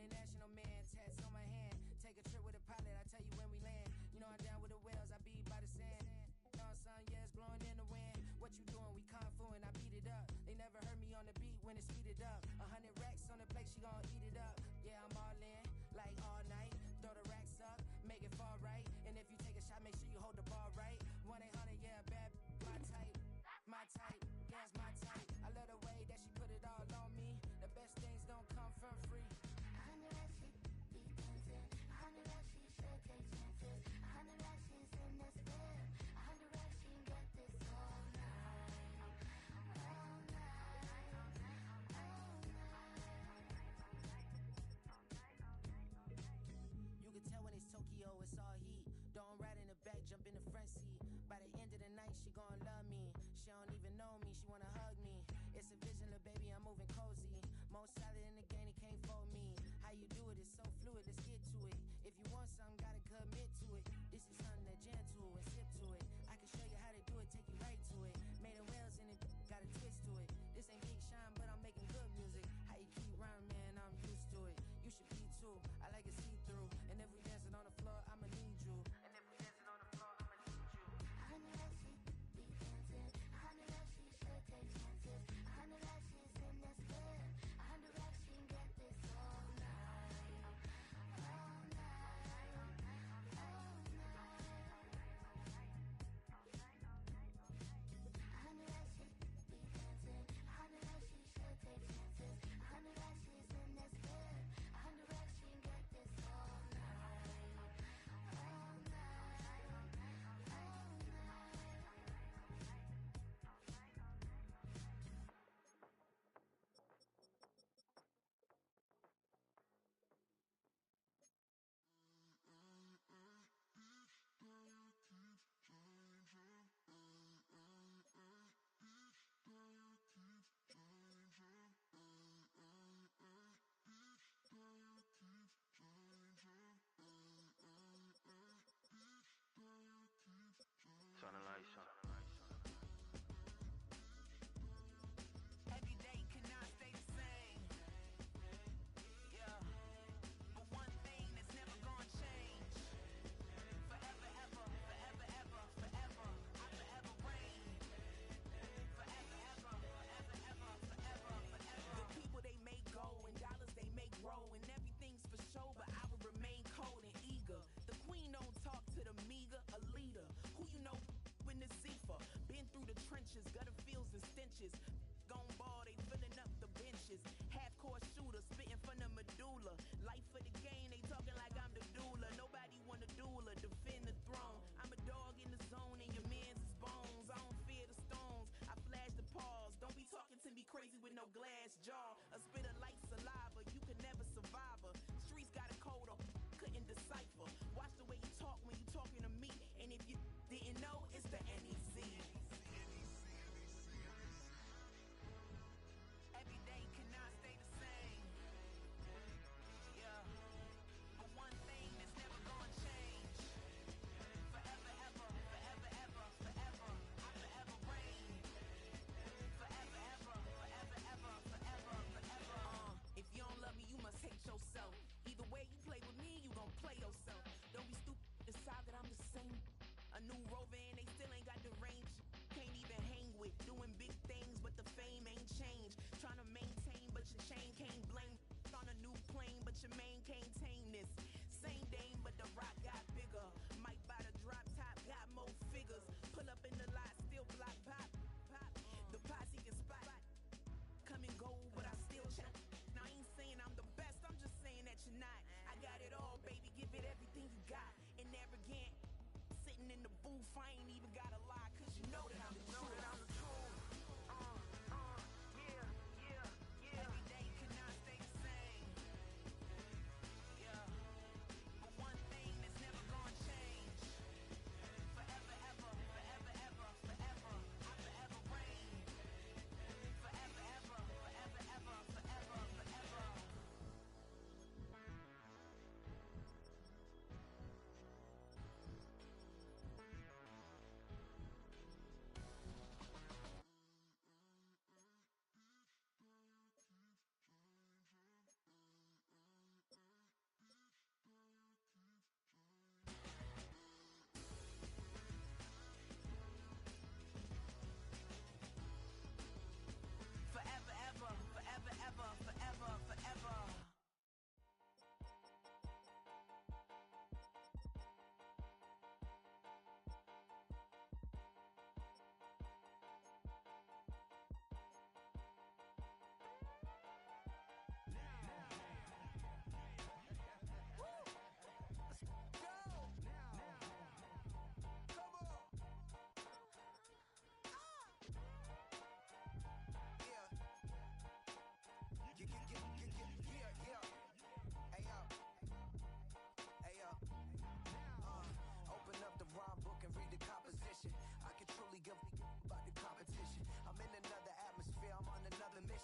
international man, tats on my hand. Take a trip with a pilot, I tell you when we land. You know I'm down with the whales, I be by the sand. Sun, yeah, it's blowing in the wind. What you doing? We kung fu and I beat it up. They never heard me on the beat when it's speeded up. 100 racks on the plate, she gon' eat it up. Yeah, I'm all in, like all night. Throw the racks up, make it fall right. And if you take a shot, make sure you hold the ball right. 1-800, yeah, bad, my type. My type, yeah, it's my type. I love the way that she put it all on me. The best things don't come from free. 100 racks, she be dancing. 100 racks, she should take chances. 100 racks, she's in this bed. 100 racks, she can get this all night. All night. All night. You can tell when it's Tokyo, it's all heat. Don't ride in the back, jump in the front seat. By the end of the night, she gon' love me. She don't even know me, she wanna hug me. It's a vision, little baby, I'm moving cozy. Most solid in the game, it can't fold me. How you do it, it's so fluid, let's get to it. If you want something, gotta commit to it. This is something that jam to and sip to it. I can show you how to do it, take you right to it. Made a whales in it, got a twist to it. This ain't Big Sean, but I'm making good music. How you keep rhyming, man, I'm used to it. You should be too, I like it see-through. And if we dancing on the floor, I'ma need you. And if we dancing on the floor, I'ma need you. 100 racks, she be dancing. 100 racks, she should take chances. 100 racks, she's in this bed. 100 racks, she can get this all night. All night. All night. 100 racks, she be dancing. 100 racks, she should take chances. 100 racks, she's in this bed. 100 racks, she can get this all night. All night. All Turn the lights on. Every day cannot stay the same. Yeah. But one thing that's never gonna change. Forever, ever, forever, ever, forever. I forever reign. Forever, ever, forever, ever, forever, forever. The people they make go and dollars they make grow. And everything's for show, but I will remain cold and eager. The queen don't talk to the meager, a leader. Who you know in the Zephyr? Been through the trenches, gutter fields and stenches. Gone ball, they filling up the benches. Half-court shooter, spitting from the medulla. Life for the game, they talking like I'm the doula. Nobody wanna doula, defend the throne. I'm a dog in the zone and your man's is bones. I don't fear the stones, I flash the paws. Don't be talking to me crazy with no glass jaw. A spit of light saliva, you can never survive her. Streets got a code up, couldn't decipher. Watch the way you talk when you talking to me. And if you didn't know, it's the NEC. Every day cannot stay the same. Yeah. But one thing that's never gonna change. Forever, ever, forever, ever, forever. I forever reign. Forever, ever, forever, ever, forever, forever. If you don't love me, you must hate yourself. Either way you play with me, you gon' play yourself. Don't be stupid, decide that I'm the same. A new rover and they still ain't got the range. Can't even hang with, doing big things, but the fame ain't changed. Trying to maintain, but your chain can't blame. On a new plane, but your main can't tame this. Same dame, but the rock got bigger. Might buy the drop top, got more figures. Pull up in the lot, still block pop, pop. The posse can spot. Come and go, but I still check. Now I ain't saying I'm the best, I'm just saying that you're not. I got it all, baby, give it everything you got. And arrogant. Sitting in the booth, I ain't even gotta lie, cause you know that I'm the truth. Yeah. Every day cannot stay the same. Yeah. But one thing that's never gonna change. Forever, ever, forever, ever, forever. I forever reign. Forever, ever, forever, ever, forever, forever.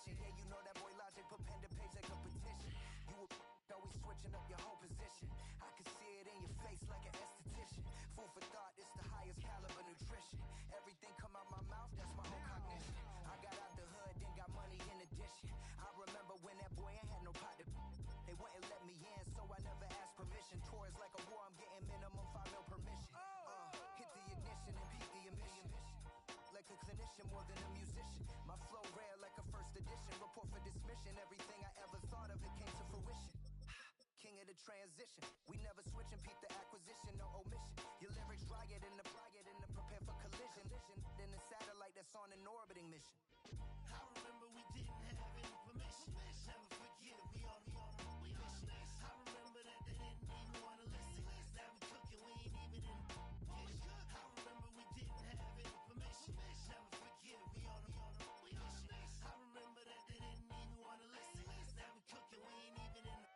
mission. Yeah, you know that boy Logic put pen to page like a petition. You always switching up your whole position. I can see it in your face like an esthetician. Food for thought, it's the highest caliber nutrition. Everything come out my mouth, that's my own cognition. I got out the hood, then got money in addition. I remember when that boy ain't had no pot to. They wouldn't let me in, so I never asked permission. Tours like a war, I'm getting minimum 5 mil permission. Hit the ignition and beat the emission. Like a clinician more than a musician. My flow rare like a first edition. Report for dismission. Everything I ever thought of, it came to fruition. King of the transition. We never switch and peep the acquisition, no omission. Your lyrics dry it and apply it and prepare for collision. Then the satellite that's on an orbiting mission. I remember we didn't have any permission. Never forget it, we on a mission. I remember that they didn't even want to listen. Now we cooking, we ain't even in the kitchen. I remember we didn't have any permission. Never forget it, we on a mission. I remember that they didn't even want to listen. Now we cooking, we ain't even in the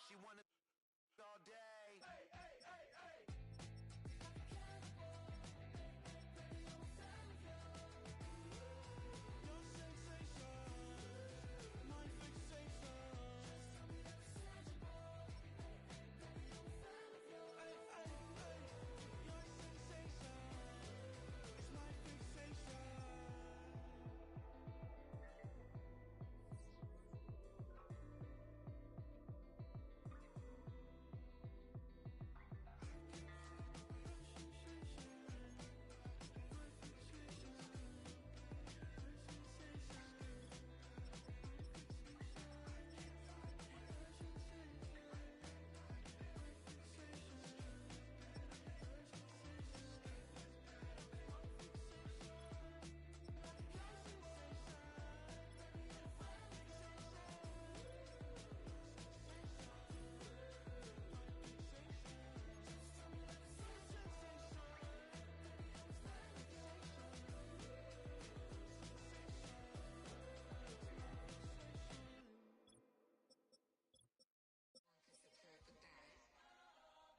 She wanna all day.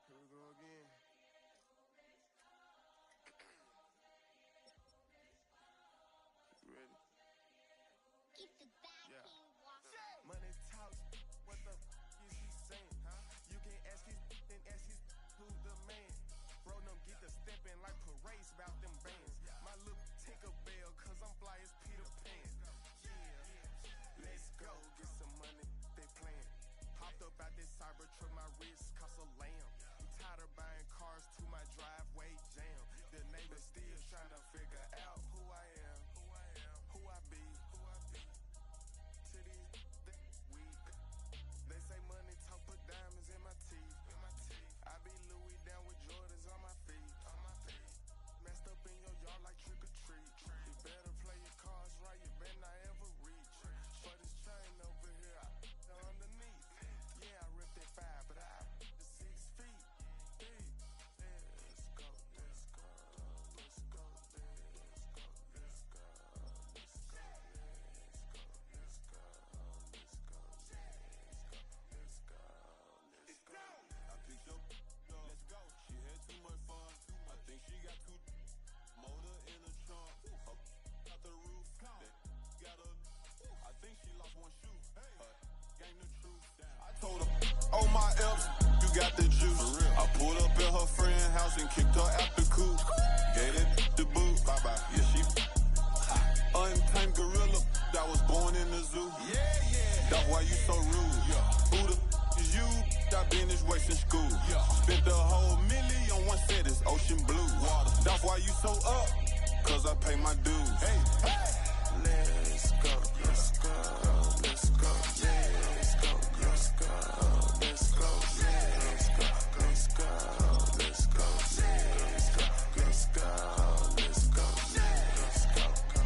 Here we go again. You ready? Keep the back Yeah. walking. Money talks, what the is he saying? Huh? You can ask his, then ask his who's the man. Bro, them get the stepping like parades about them bands. My little Tinker Bell, cause I'm fly as Peter Pan. Yeah, let's go, get some money, they playing. Hopped up out this Cybertruck, my wrist cost a lamb. I'm tired of buying cars to my driveway jam. The neighbors still trying to figure out who I am, who I be. To these weak, they say money talk, put diamonds in my teeth. I be Louis down with Jordans on my feet. Messed up in your yard like trick or treat. You better play your cards right, you better not ever reach. For this chain over here, I underneath. Yeah, I ripped that 5, but I the 6 feet deep. Let's go, let's go, let's go, let's go, let's go, let's go, let's go, let's go, let's go, let's go. I picked up, let's go. She had too much fun. I think she got too motor in the trunk. Out the roof. Got a. I think she lost one shoe. Gang the truth. I told her, oh my L's, you got the juice. I pulled up at her friend's house and kicked her out the coop. Gave that the boot. Bye bye. Yeah, she. Untamed gorilla that was born in the zoo. Yeah. That's why you so rude. Who the is you? I been this way since school. Spent the whole million on one set, it's ocean blue. Water. That's why you so up, cause I pay my dues. Let's go, let's go, let's go, let's go, let's go, let's go, let's go, let's go, let's go, let's go, let's go, let's go, let's go, go.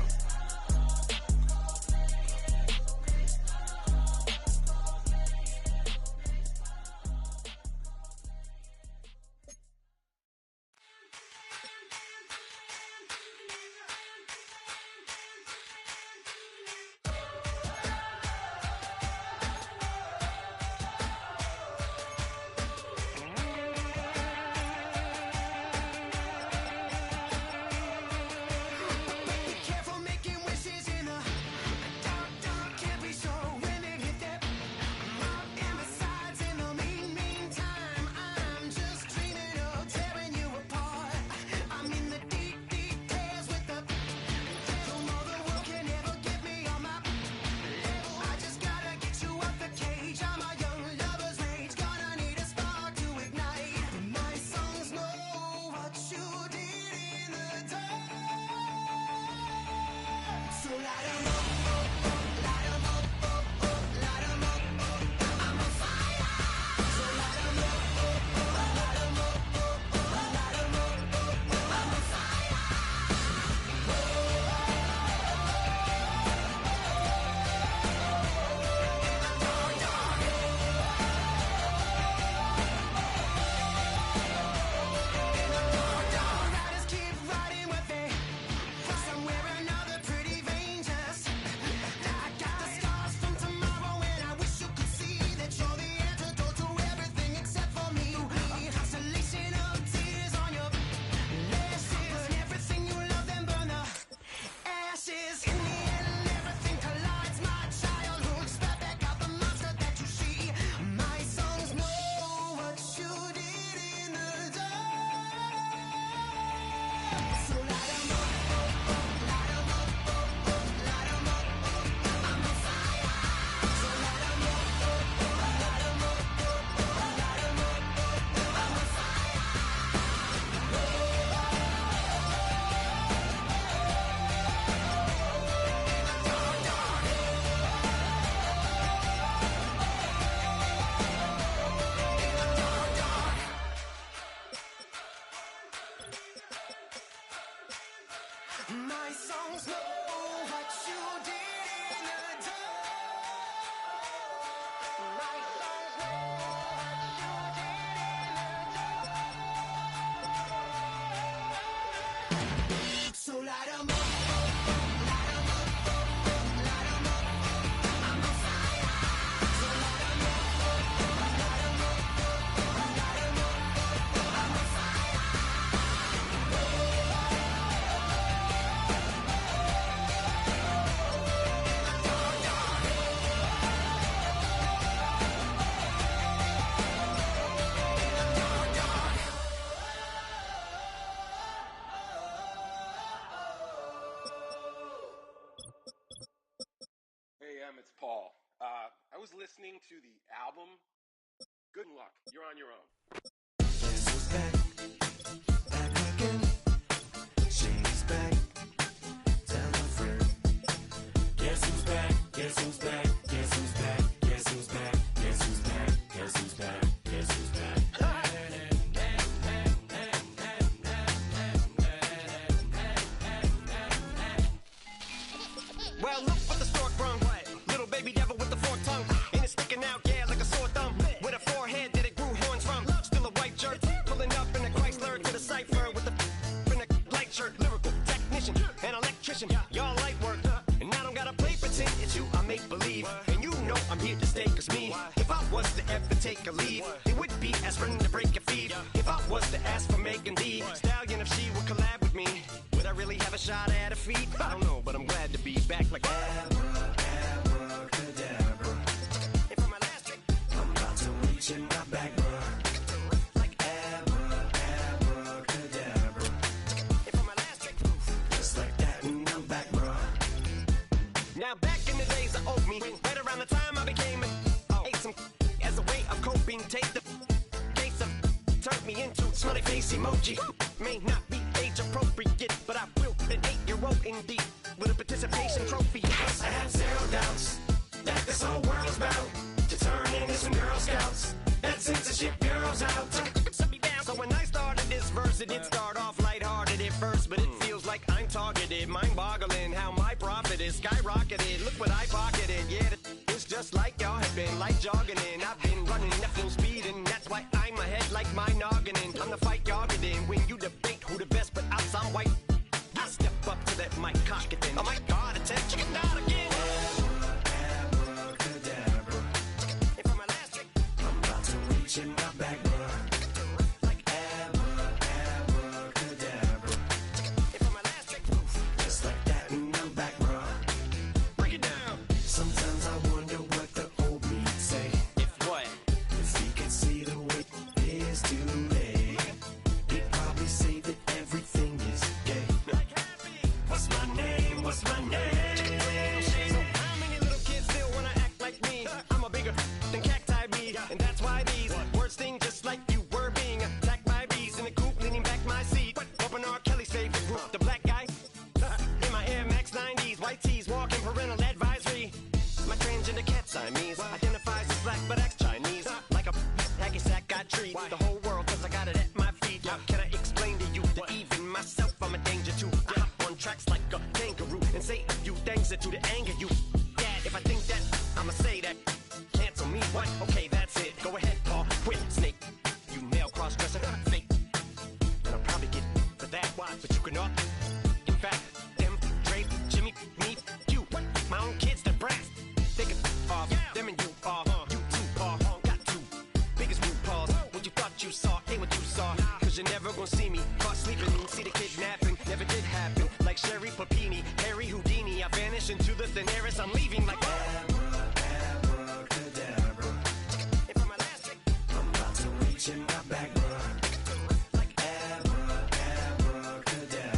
My songs know what you did in the dark. My songs know what you did in the dark. So light 'em up, light 'em up, light 'em up. I'm on fire. So light 'em up, light 'em up, light 'em up. I'm on fire. Hey, it's Paul. I was listening to the album. Good luck. You're on your own. Guess who's back? Back again. She's back. Tell a friend. Guess who's back? Guess who's back? Guess who's back? Guess who's back? Guess who's back? Guess who's back? Guess who's back? Well, look what the stork brung. Little baby devil with the forked tongue. And it's sticking out, yeah, like a sore thumb. With a forehead that it grew horns from. Still a white shirt, pulling up in a Chrysler to the cipher with the in a light shirt. Lyrical technician, an electrician, y'all light work. And I don't gotta play pretend, it's you I make believe. And you know I'm here to stay, cause me, if I was to ever take a leave, it would be aspirin to break your feet. If I was to ask for Megan D Stallion, if she would collab with me, would I really have a shot at her feet? I don't know, but I'm glad to be back like Abracadabra. And for my last trick, I'm about to reach in my back, bruh. like Abracadabra. and for my last trick, Just like that, and I'm back, bruh. now back in the days of oat me, right around the time I became ate some as a way of coping. Take the case of turned me into smiley face emoji. May not be age appropriate, but I will an 8-year-old indeed with a participation trophy. I have zero doubts that this whole world's about to turn into some Girl Scouts. That censorship bureau's out. So when I started this verse, it did start off lighthearted at first, but it feels like I'm targeted, mind-boggling how my profit is skyrocketed. Look what I pocketed, yeah, it's just like y'all have been like jogging in. I've been running at full speed, and that's why I'm ahead like my noggin. I'm the fight y'all get in when you debate who the best, but I'm some white. I step up to that mic, cock it in. Oh my God, attention, chicken out again. Abracadabra. And for my last trick, I'm about to reach in my back, bruh. like Abracadabra. and for my last trick, Just like that, and I'm back, bruh. break it down. Sometimes I wonder what the old me'd say. If what? If he could see the way it is today, he'd probably say that everything is gay. What's my name? What's my name? So how many little kids still wanna act like me? I'm a bigger than cacti bee, and that's why these words sting just like you were being attacked by bees in the coop, leaning back my seat. Open R. Kelly's favorite group, the black guy. In my Air Max 90s, white tees, walking parental advisory. My transgender cat Siamese identifies as black but acts Chinese. Like a hacky sack I treat the whole world cause I got it at my feet. How can I explain to you that even myself I'm a danger to? I hop on tracks like a kangaroo and say a few things that to the anger you. Dad, if I think that, I'ma say that. Cancel me, what? Okay, that's it. Go ahead, Paul. Quit, snake. You male cross-dresser, fake. And I'll probably get for that. But you can all. In fact, them, Dre, Jimmy, me, you. My own kids, the brass. They can off. Them and you off. You too, Paul. Got two biggest blue paws. What you thought you saw ain't what you saw. Cause you're never gonna see me caught sleeping. See the kidnapping. Never did happen. Like Sherry Papini, Harry Houdini. I vanish into the thin air as I'm leaving like Abracadabra. And for my last trick, I'm about to reach in my back, bruh. like Abracadabra.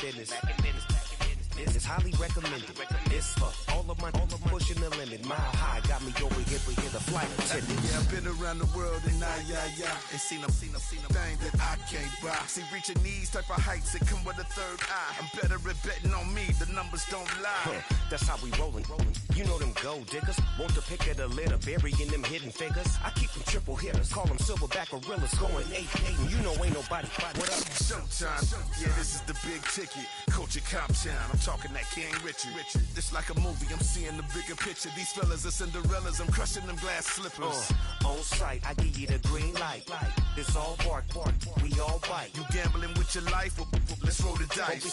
business. This is highly recommended. It's for all of my pushing the limit. Mile high got me over here for the flight attendant. Yeah, I've been around the world and ain't seen a thing that I can't buy. See, reaching these type of heights, it come with a third eye. I'm better at betting on me, the numbers don't lie. That's how we rollin'. You know them gold diggers, want to pick at the litter, burying them hidden figures. I keep them triple hitters, call them silverback gorillas, going 8-8, and you know ain't nobody. What up? Showtime, yeah, this is the big ticket. Culture Cop Town, I'm talking that King Richard. This like a movie, I'm seeing the bigger picture. These fellas are Cinderellas, I'm crushing them glass slippers. On sight, I give you the green light. It's all bark, we all bite. You gambling with your life? Well, let's roll the dice.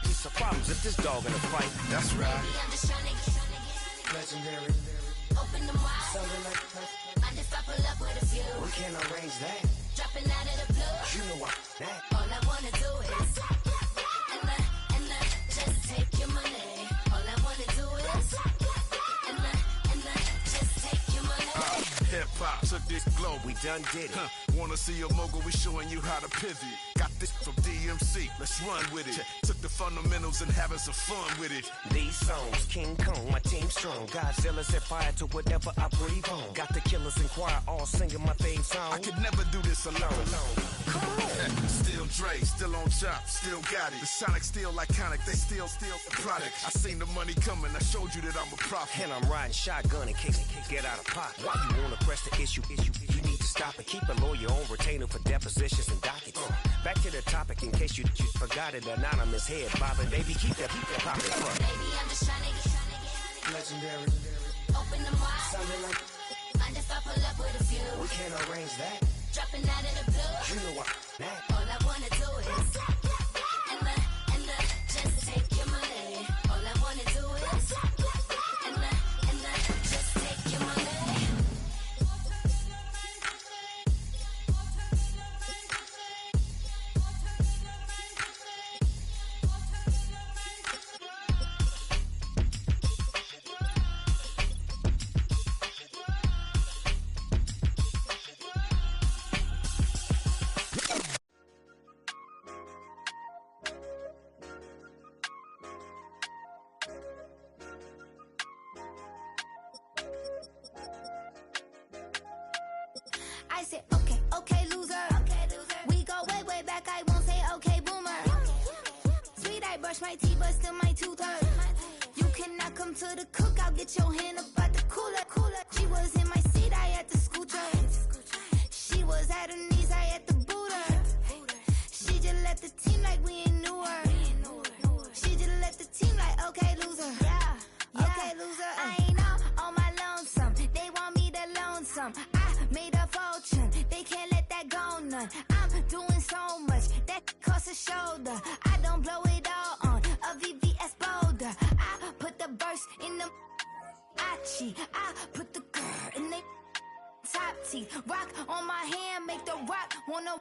Piece of problems if this dog in a fight. That's right. I'm just trying to get legendary. Open them wide. Something like I just I pull up with a few. we can't arrange that. Dropping out of the blue. You know what? That. All I wanna do is and just take your money. All I wanna do is and just take your money. Hip hop took this globe, we done did it. Wanna see a mogul? We showing you how to pivot. Got this from DMC, let's run with it. Took the fundamentals and having some fun with it. These songs, King Kong, my team strong. Godzilla set fire to whatever I breathe on. Got the killers in choir all singing my theme song. I could never do this alone. Come on. Still Dre, still on top, still got it. The Sonic still iconic, they still the product. I seen the money coming, I showed you that I'm a prophet. And I'm riding shotgun in case get out of pocket. Why you wanna press the issue? You need to stop and keep a lawyer on retainer for depositions and dockets. Back to the topic in case you forgot it. Anonymous head bobbing, baby, keep that popping. Baby, I'm just trying to get legendary. Open them wide. Something like mind if I pull up with a few. we can't arrange that. Dropping out of the blue. You know what? That. All I wanna do is and just take your money. All I wanna do is and just take your money. I said, okay, loser. We go way back, I won't say okay, boomer. Sweet, I brush my teeth, but still my tooth hurt. You cannot come to the cookout, get your hand up at the cooler. She was in my seat, I had to scoot her. She was at her knees, I had to boot her. She just left the team like we ain't knew her. She just left the team like, okay, loser. Yeah. Okay, loser. I ain't on my lonesome. They want me to loan some. I made a fortune. They can't let that go none. I'm doing so much that costs a shoulder. I don't blow it all on a VVS boulder. I put the verse in the Achi. I put the girl in the top teeth. Rock on my hand, make the rock wanna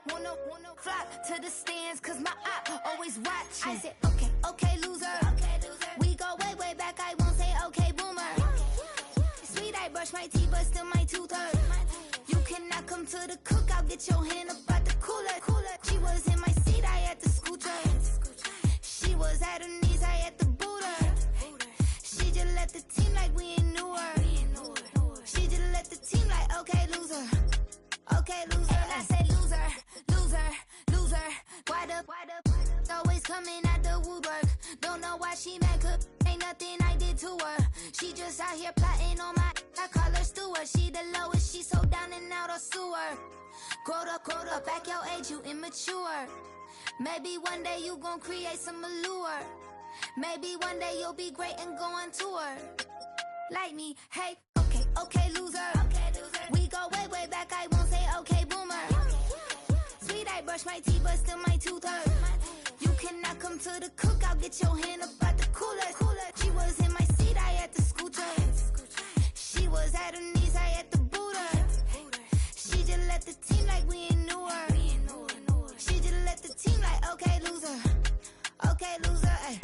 flock to the stands, cause my eye always watching. I said, okay, loser. We go way back, I won't say okay, boomer. Sweet, I brush my teeth, but still my tooth hurt. You cannot come to the cookout, get your hand up at the cooler. She was in my seat, I had to scoot her. She was at her knees, I had to boot her. She just left the team like we ain't knew her. She just left the team like, okay, loser. Okay, loser. And I said loser. Why the always coming at the woodwork? Don't know why she mad, cause ain't nothing I did to her. She just out here plotting on my, I call her steward. She the lowest, she so down and out of sewer. Growed up, back your age, you immature. Maybe one day you gon' create some allure. Maybe one day you'll be great and go on tour. Like me, hey, okay, loser. We go way back, I won't say okay, boomer. Sweet, I brush my teeth, but still my tooth hurt. You cannot come to the cookout, get your hand up at the cooler. She was in my seat, I had to scoot her. She was at her knees, I had to boot her. She just left the team like we ain't knew her. She just left the team like, okay, loser. Okay, loser, ay.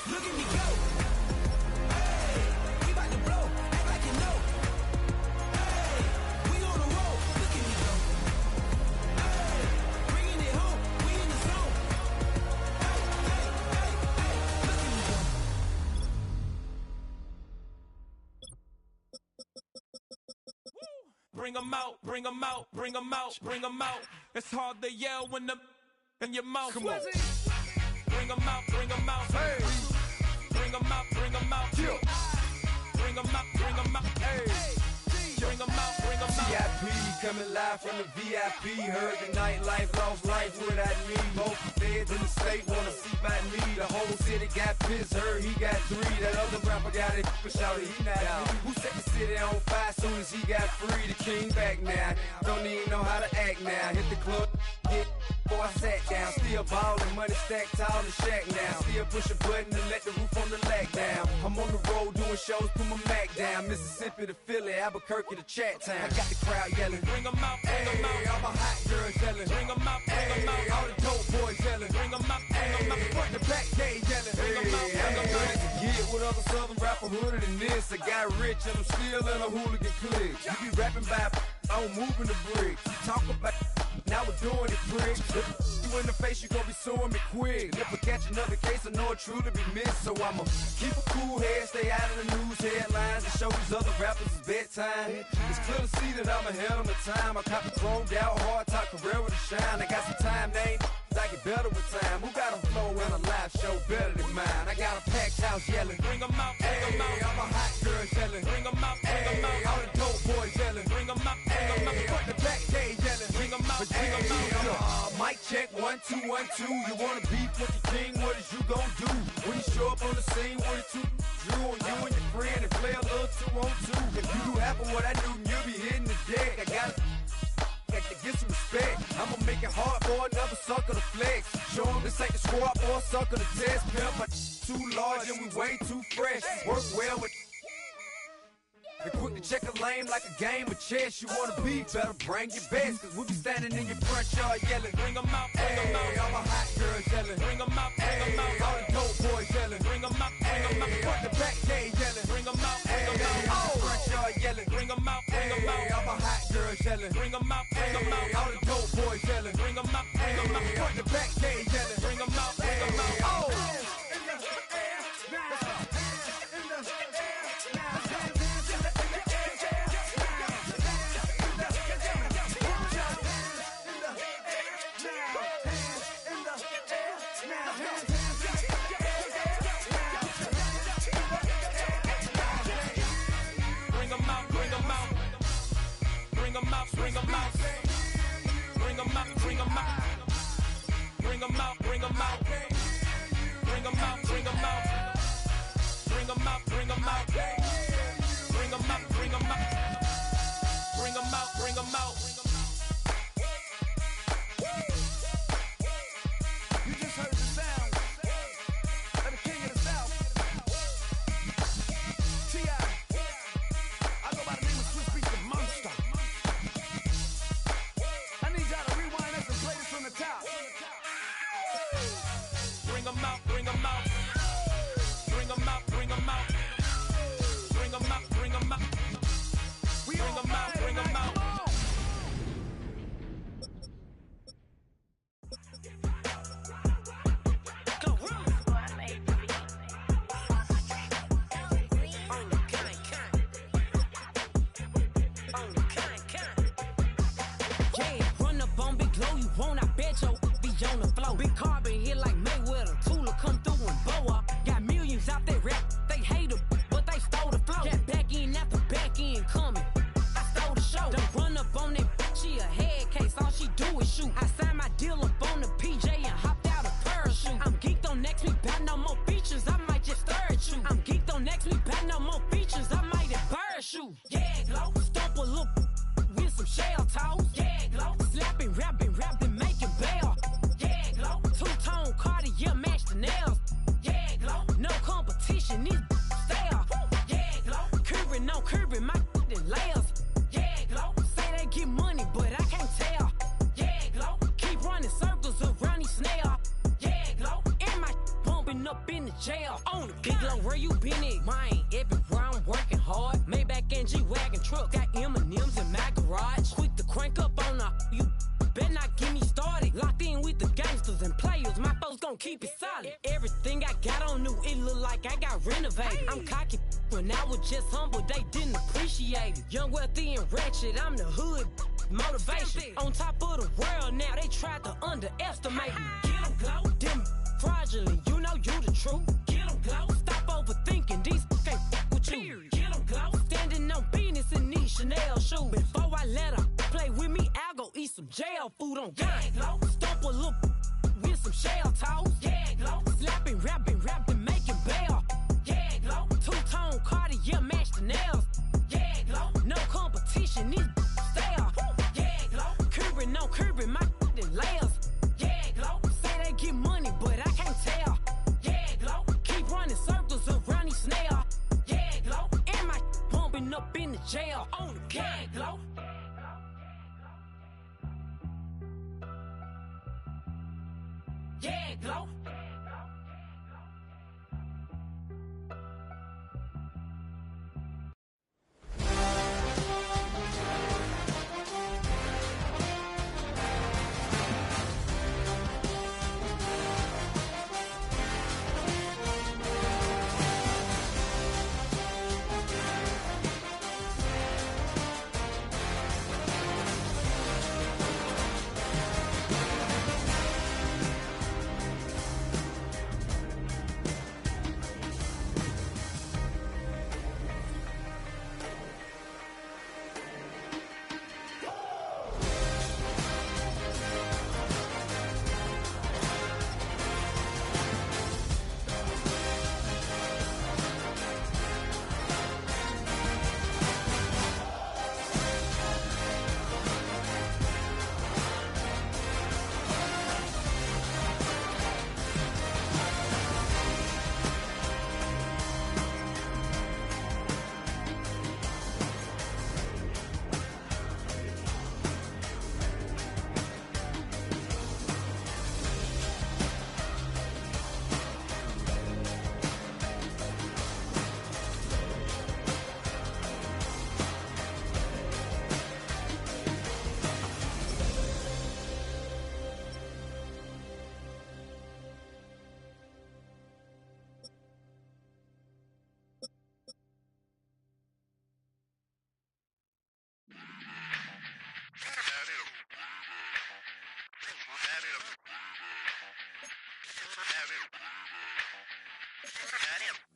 Look at me go. Hey, we about to blow. Act like you know. Hey, we on the road. Look at me go. Hey, bringing it home. We in the zone. Hey, hey, hey, hey. Look at me go. Bring 'em out, bring 'em out, bring 'em out, bring 'em out. It's hard to yell when the in your mouth. Come on. Bring 'em out, bring 'em out. Hey. Bring 'em out, bring 'em out. Yeah. Bring 'em out, bring 'em out. Hey. Bring 'em out, bring 'em out. VIP coming live from the VIP. Heard the nightlife, lost life without me. Both feds in the state wanna see by me. The whole city got pissed, heard he got 3. That other rapper got it, but shouted he not out. Who set the city on fire soon as he got free? The king back now. Don't even know how to act now. Hit the club, hit before I sat down. Still ballin', money stacked tall in shack now. Still push a button and let the roof on the lag down. I'm on the road doing shows, put my Mac down. Mississippi to Philly, Albuquerque to Chat Town. I got the crowd yelling. Bring 'em out, bring 'em out. All my hot girls yelling. Bring 'em out, bring 'em out. All the dope boys yelling. Bring 'em out, bring 'em out. Front the back gate yelling. Bring 'em out, bring 'em out. I ain't get with other southern rapper hooded than this. I got rich and I'm still in a hooligan clique. You be rapping by I'm moving the bricks. You talk about now we're doing it, prick. You in the face, you gon' be suing me quick. If I catch another case, I know it truly be missed. So I'ma keep a cool head, stay out of the news headlines, and show these other rappers it's bedtime. It's clear to see that I'm ahead of my time. I caught the chromed out, hard top career with a shine. I got some time, they ain't I get better with time. Who got a flow and a live show better than mine? I got a packed house yelling. Bring 'em out, bring 'em out. All my hot girls yelling. Bring 'em out, bring 'em out. All the dope boys yelling. Bring 'em out, bring 'em out. Front the back gate yelling. Bring 'em out, bring 'em out. Mic check 1 2 1 2. You wanna beef with the king? What is you gon' do when you show up on the scene with a 2 Drew on you and your friend and play a little 2-on-2? If you do happen what I do, you'll be hitting the deck. I gotta get some respect. I'ma make it hard for another sucker to flex. Show 'em this ain't the squad or a sucker to test. Pimp, but too large and we way too fresh. Work well with. And quick to check a lane like a game of chess. You wanna be better, bring your best. Cause we'll be standing in your front yard yelling. Bring 'em out, bring 'em out. All my hot girls yelling. Bring 'em out, bring 'em out. All the dope boys yelling. Bring 'em out, bring 'em out. Front the back gate yelling. Bring 'em out, bring 'em out. Front yard yelling. Bring 'em out, bring 'em out. All my hot girls yelling. Bring 'em out, bring 'em out. All the dope boys yelling. Bring 'em out, bring 'em out. Front the back gate yelling. Bring 'em out, bring 'em out. Bring 'em out, bring 'em out. Bring 'em out, bring 'em out. Bring 'em out, bring 'em out. Bring 'em out, bring 'em out. Bring 'em out, bring 'em out. Bring 'em out, bring 'em out. Bring 'em out, bring 'em out. Bring 'em out, bring 'em out. You just heard the sound of the king of the south. T.I. I go by the name of Swiss Beats the Monster. I need y'all to rewind this and play this from the top. Bring 'em out, bring 'em out. Bring 'em out, bring 'em out. Bring 'em out, bring 'em out. Bring 'em out, bring 'em out. Yeah, run up on Big Glow, you won't, I bet yo be on the floor. Big carbon here like Mayweather, Tula come through and blow up. Got millions out there rap, they hate her, but they stole the flow. Got back in after back end coming, I stole the show. Don't run up on that, she a head case, all she do is shoot. I signed my deal up on the PJ and hopped out a parachute. I'm geeked on next week, back no more features, I might just stir at you. I'm geeked on next week, back no more features, I might embarrass you. Yeah, Glow, stomp a little with some shell toes. Yeah, Glow, slapping, rapping, making bail. Yeah, Glow, two-tone Cartier match the nails. Yeah, Glow, no competition, these stale. Yeah, Glow, curving, no curving, my layers. Yeah, Glow, say they get money, but I can't tell. Yeah, Glow, keep running circles around these snails. Yeah, Glow, and my bumping up in the jail. on it. Big low, where you been at? Mine, everywhere I'm working hard. Maybach and G-Wagon truck, got M&M's in my garage. Quick to crank up on her, you better not get me started. Locked in with the gangsters and players, my folks gon' keep it solid. Everything I got on new, it look like I got renovated. I'm cocky when I was just humble, they didn't appreciate it. Young, wealthy, and ratchet, I'm the hood motivation. On top of the world now, they tried to underestimate me. Get them glow, them fraudulent, you know you the truth. Get them glow, stop overthinking, these can't fuck with you. Get them glow, standing on business in these Chanel shoes. Before I let her play with me, I'll go eat some jail food on God. Stomp a little with some shell toes. Yeah, glow. Slapping, rapping, making bail. Yeah, glow. Two-tone Cartier match the nails. Yeah, glow. No competition, these stale. Yeah, glow. Curbing, no curbing, my layers. Yeah, glow. Say they get money, but I can't tell. Yeah, glow. Keep running circles around these snails. Yeah, glow. And my bumping up in the jail. On the yeah, glow. Yeah, glow.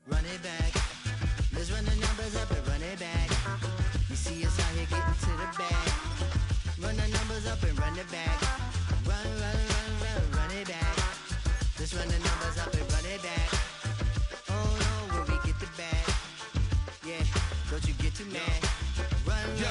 Run it back. Let's run the numbers up and run it back. You see us out here getting to the bag. Run the numbers up and run it back. Run it back. Let's run the numbers up and run it back. Oh no, when we get the bag. Yeah, don't you get too mad. Run you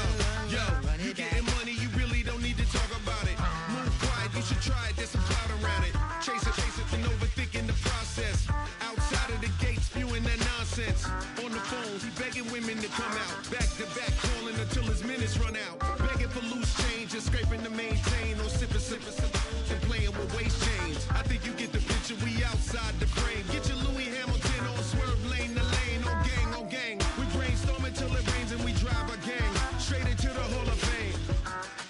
it back. getting money, you really don't need to talk about it. Move quiet, you should try it, there's some cloud around it. Chase it, and overthinking the process. Outside of the gate, spewing that nonsense. On the phone, he begging women to come out. Back to back, calling until his minutes run out. Begging for loose change and scraping to maintain. Or sipping, and playing with waist chains. I think you get the picture, we outside the frame. Get your Louis Hamilton on swerve lane to lane. On gang. We brainstorm until it rains and we drive our gang straight into the Hall of Fame.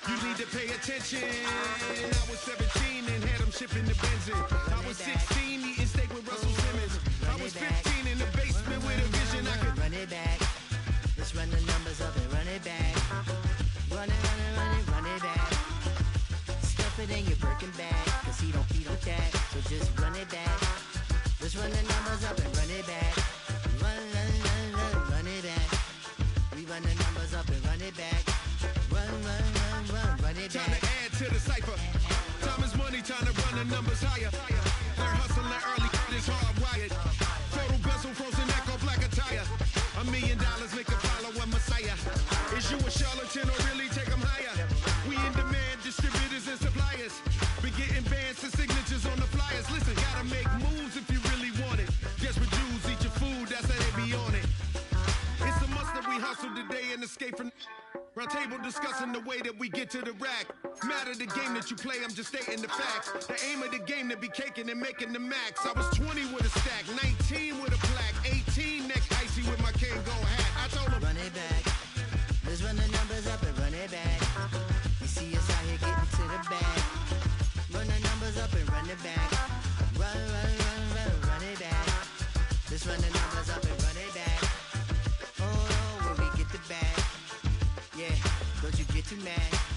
You need to pay attention. I was 17 and had them shipping the benzin. I was 16 eating steak with Russell Simmons. I was 15 in the basement with a vision. I could run it back. Let's run the numbers up and run it back. Run it back. Stuff it in your Birkin bag, cause he don't with that. So just run it back. Let's run the numbers up and run it back. Run it back. We run the numbers up and run it back. Run it back. Time to add to the cipher. Time is money, time to run the numbers higher. They're hustling early, it's hardwired. Photo bezel, frozen echo, black attire. $1 million make a follow a messiah. Is you a charlatan or really take them higher? We in demand, distributors and suppliers. Been getting bands and signatures on the flyers. Listen, gotta make moves if you really want it. Desperate Jews eat your food, that's how they be on it. It's a must that we hustle today and escape from Round table discussing the way that we get to the rack. Matter the game that you play, I'm just stating the facts. The aim of the game to be caking and making the max. I was 20 with a stack, 19 with a plaque, 18 neck icy with my Kango hat. I told him, run it back. Let's run the numbers up and run it back. You see us out here getting to the bag. Run the numbers up and run it back. Run it back. Let's run the numbers up and run it back. Oh, when we get the bag. Yeah, don't you get too mad.